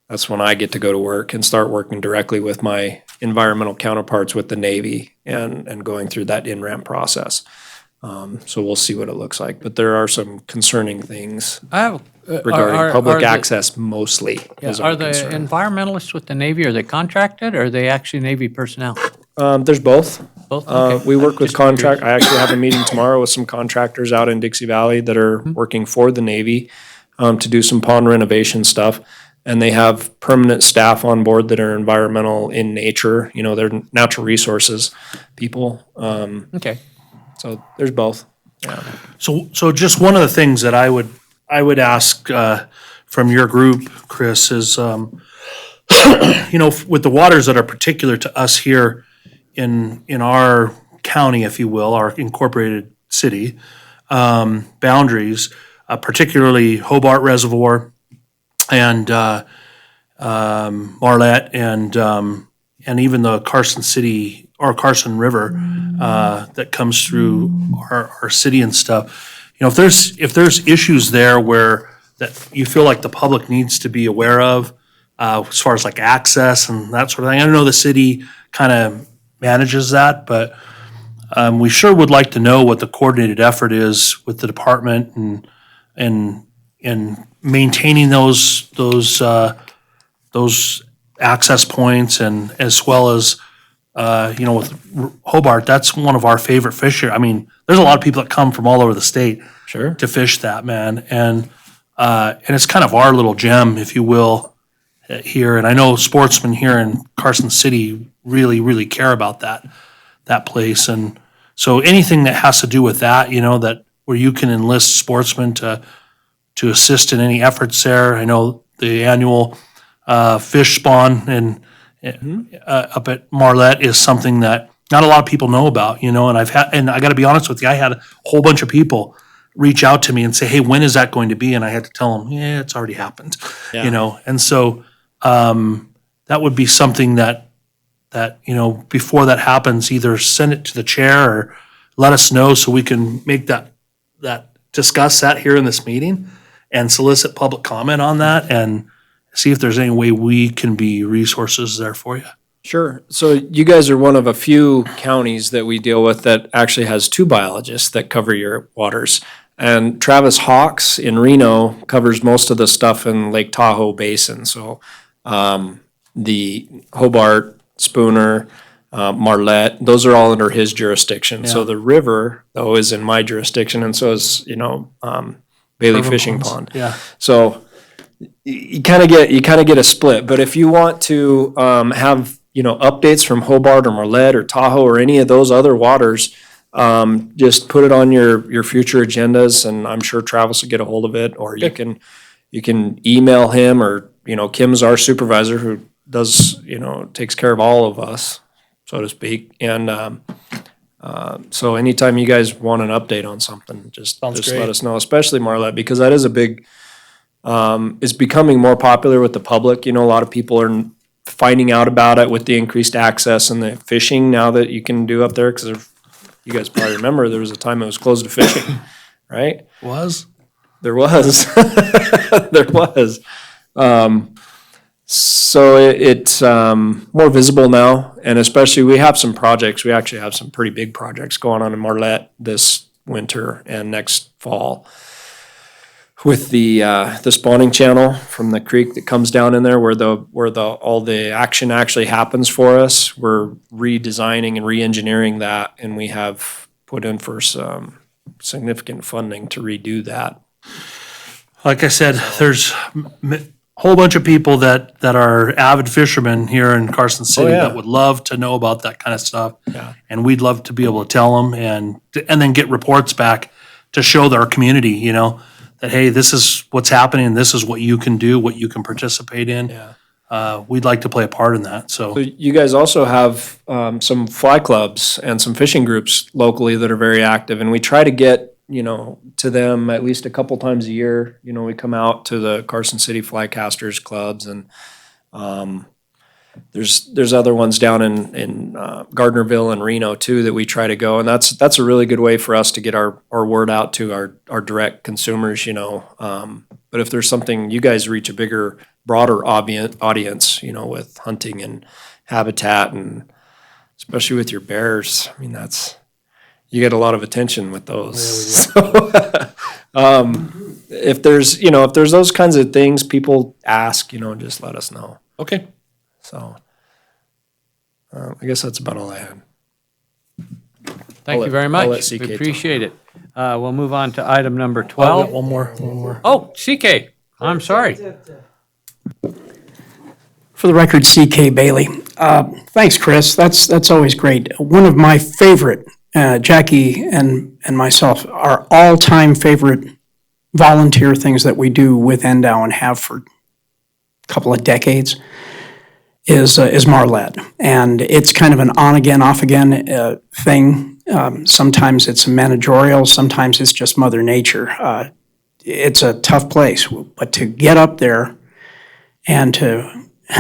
that's when I get to go to work and start working directly with my environmental counterparts with the Navy and going through that in-ramp process. So we'll see what it looks like. But there are some concerning things regarding public access mostly. Are the environmentalists with the Navy, are they contracted, or are they actually Navy personnel? There's both. Both? Okay. We work I'm with just curious. I actually have a meeting tomorrow with some contractors out in Dixie Valley that are working for the Navy to do some pond renovation stuff. And they have permanent staff on board that are environmental in nature. They're natural resources people. Okay. So there's both. so just one of the things that I would ask from your group, Chris, is with the waters that are particular to us here in our county, if you will, our incorporated city boundaries, particularly Hobart Reservoir and Marlette and even the Carson City or Carson River that comes through our city and stuff. If there's issues there where that you feel like the public needs to be aware of, as far as like access and that sort of thing. I know the city kind of manages that, but we sure would like to know what the coordinated effort is with the department and maintaining those access points, and as well as with Hobart, that's one of our favorite fish here. I mean, there's a lot of people that come from all over the state to fish that, man, and it's kind of our little gem, if you will, here. And I know sportsmen here in Carson City really care about that place, and so anything that has to do with that, that where you can enlist sportsmen to assist in any efforts there. I know the annual fish spawn and up at Marlette is something that not a lot of people know about, and I got to be honest with you, I had a whole bunch of people reach out to me and say, hey, when is that going to be? And I had to tell them, yeah, it's already happened, and so that would be something that before that happens, either send it to the chair or let us know so we can make that discuss that here in this meeting and solicit public comment on that and see if there's any way we can be resources there for you. Sure. So you guys are one of a few counties that we deal with that actually has two biologists that cover your waters. And Travis Hawks in Reno covers most of the stuff in Lake Tahoe Basin. So the Hobart, Spooner, Marlette, those are all under his jurisdiction. So the river, though, is in my jurisdiction, and so is, Bailey Fishing Pond. Yeah. So you kind of get a split. But if you want to have updates from Hobart or Marlette or Tahoe or any of those other waters, just put it on your future agendas, and I'm sure Travis will get a hold of it. Or you can email him, or Kim's our supervisor who does takes care of all of us, so to speak. And so anytime you guys want an update on something, just let us know, especially Marlette, because that is a big. Is becoming more popular with the public. A lot of people are finding out about it with the increased access and the fishing now that you can do up there. Because you guys probably remember there was a time it was closed to fishing, right? Was? There was. There was. So it's more visible now, and especially we have some projects. We actually have some pretty big projects going on in Marlette this winter and next fall. With the spawning channel from the creek that comes down in there where all the action actually happens for us, we're redesigning and re-engineering that, and we have put in for some significant funding to redo that. Like I said, there's a whole bunch of people that are avid fishermen here in Carson City that would love to know about that kind of stuff. Yeah. And we'd love to be able to tell them and then get reports back to show our community, that, hey, this is what's happening, this is what you can do, what you can participate in. Yeah. We'd like to play a part in that, so. So you guys also have some fly clubs and some fishing groups locally that are very active, and we try to get to them at least a couple times a year. We come out to the Carson City Fly Casters clubs, and there's other ones down in Gardnerville and Reno too that we try to go, and that's a really good way for us to get our word out to our direct consumers. But if there's something, you guys reach a bigger, broader audience, with hunting and habitat, and especially with your bears. I mean, you get a lot of attention with those. So, if there's those kinds of things people ask, just let us know. Okay. So, I guess that's about all I had. Thank you very I'll much. let CK We talk. appreciate it. We'll move on to item number I've got 12. one more. Oh, CK, I'm sorry. For the record, C.K. Bailey. Thanks, Chris. That's always great. One of my favorite, Jackie and myself, our all-time favorite volunteer things that we do with NDOW and have for a couple of decades is Marlette. And it's kind of an on-again, off-again thing. Sometimes it's managerial, sometimes it's just Mother Nature. It's a tough place, but to get up there and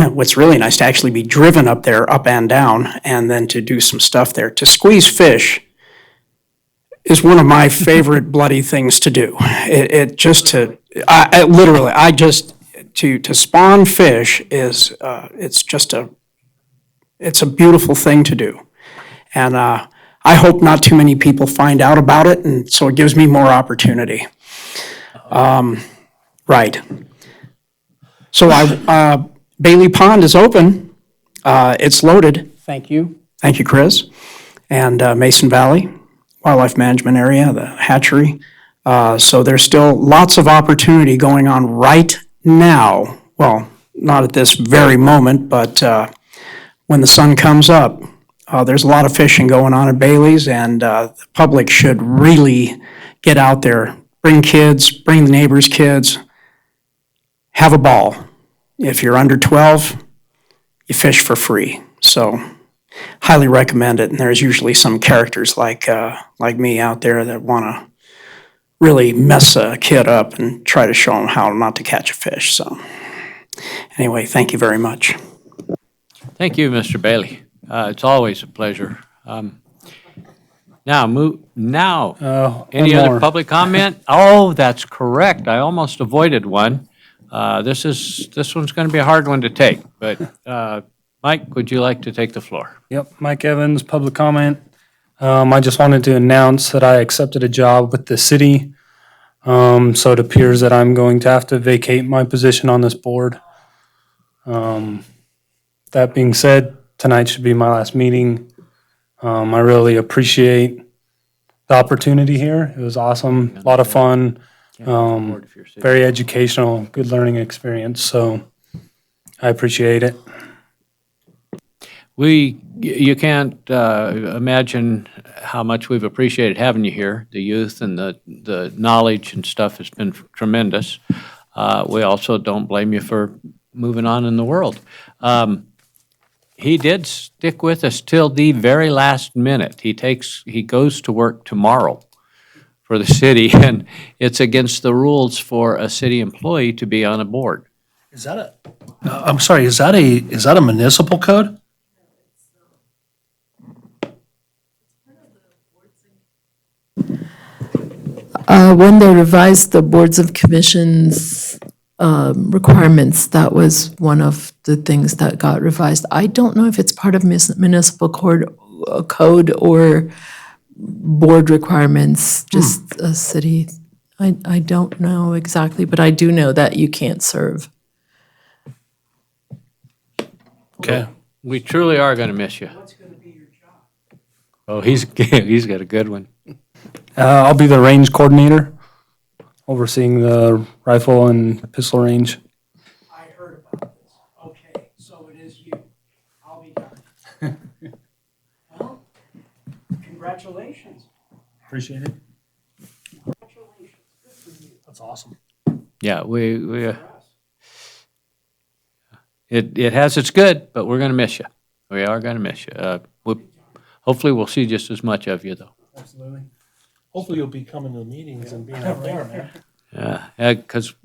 what's really nice to actually be driven up there, up and down, and then to do some stuff there. To squeeze fish is one of my favorite bloody things to do. To spawn fish is, it's a beautiful thing to do. And I hope not too many people find out about it, and so it gives me more opportunity. Right. So Bailey Pond is open. It's loaded. Thank you. Thank you, Chris. And Mason Valley Wildlife Management Area, the hatchery. So there's still lots of opportunity going on right now. Well, not at this very moment, but when the sun comes up, there's a lot of fishing going on at Bailey's, and the public should really get out there. Bring kids, bring the neighbors' kids. Have a ball. If you're under 12, you fish for free. So highly recommend it. And there's usually some characters like me out there that want to really mess a kid up and try to show them how not to catch a fish. So anyway, thank you very much. Thank you, Mr. Bailey. It's always a pleasure. Now, any other public comment? Oh, that's correct. I almost avoided one. This one's going to be a hard one to take, but Mike, would you like to take the floor? Yep, Mike Evans, public comment. I just wanted to announce that I accepted a job with the city So it appears that I'm going to have to vacate my position on this board. That being said, tonight should be my last meeting. I really appreciate the opportunity here. It was awesome, a lot of fun, very educational, good learning experience. So I appreciate it. You can't imagine how much we've appreciated having you here. The youth and the knowledge and stuff has been tremendous. We also don't blame you for moving on in the world. He did stick with us till the very last minute. He goes to work tomorrow for the city, and it's against the rules for a city employee to be on a board. Is that I'm sorry, is that a municipal code? When they revised the boards of commissions requirements, that was one of the things that got revised. I don't know if it's part of municipal code or board requirements, just a city. I don't know exactly, but I do know that you can't serve. Okay. We truly are going to miss you. What's going to be your job? Oh, he's got a good one. I'll be the range coordinator, overseeing the rifle and pistol range. I heard about this. Okay, so it is you. I'll be darned. Well, congratulations. Appreciate it. That's awesome. Yeah, it has its good, but we're going to miss you. We are going to miss you. Hopefully, we'll see just as much of you, though. Absolutely. Hopefully you'll be coming to the meetings and being out there, man. Yeah, because,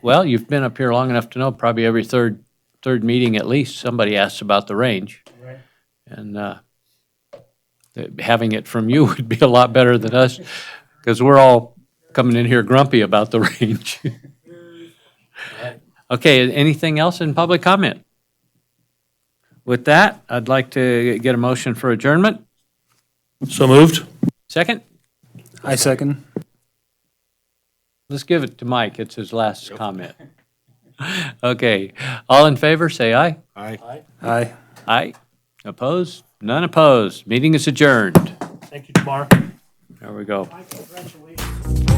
well, you've been up here long enough to know probably every third meeting at least, somebody asks about the range. Right. And having it from you would be a lot better than us, because we're all coming in here grumpy about the range. Okay, anything else in public comment? With that, I'd like to get a motion for adjournment. So moved? Second? I second. Let's give it to Mike. It's his last comment. Okay, all in favor, say aye. Aye. Aye. Aye. Opposed? None opposed. Meeting is adjourned. Thank you, Tamar. There we go. Congratulations.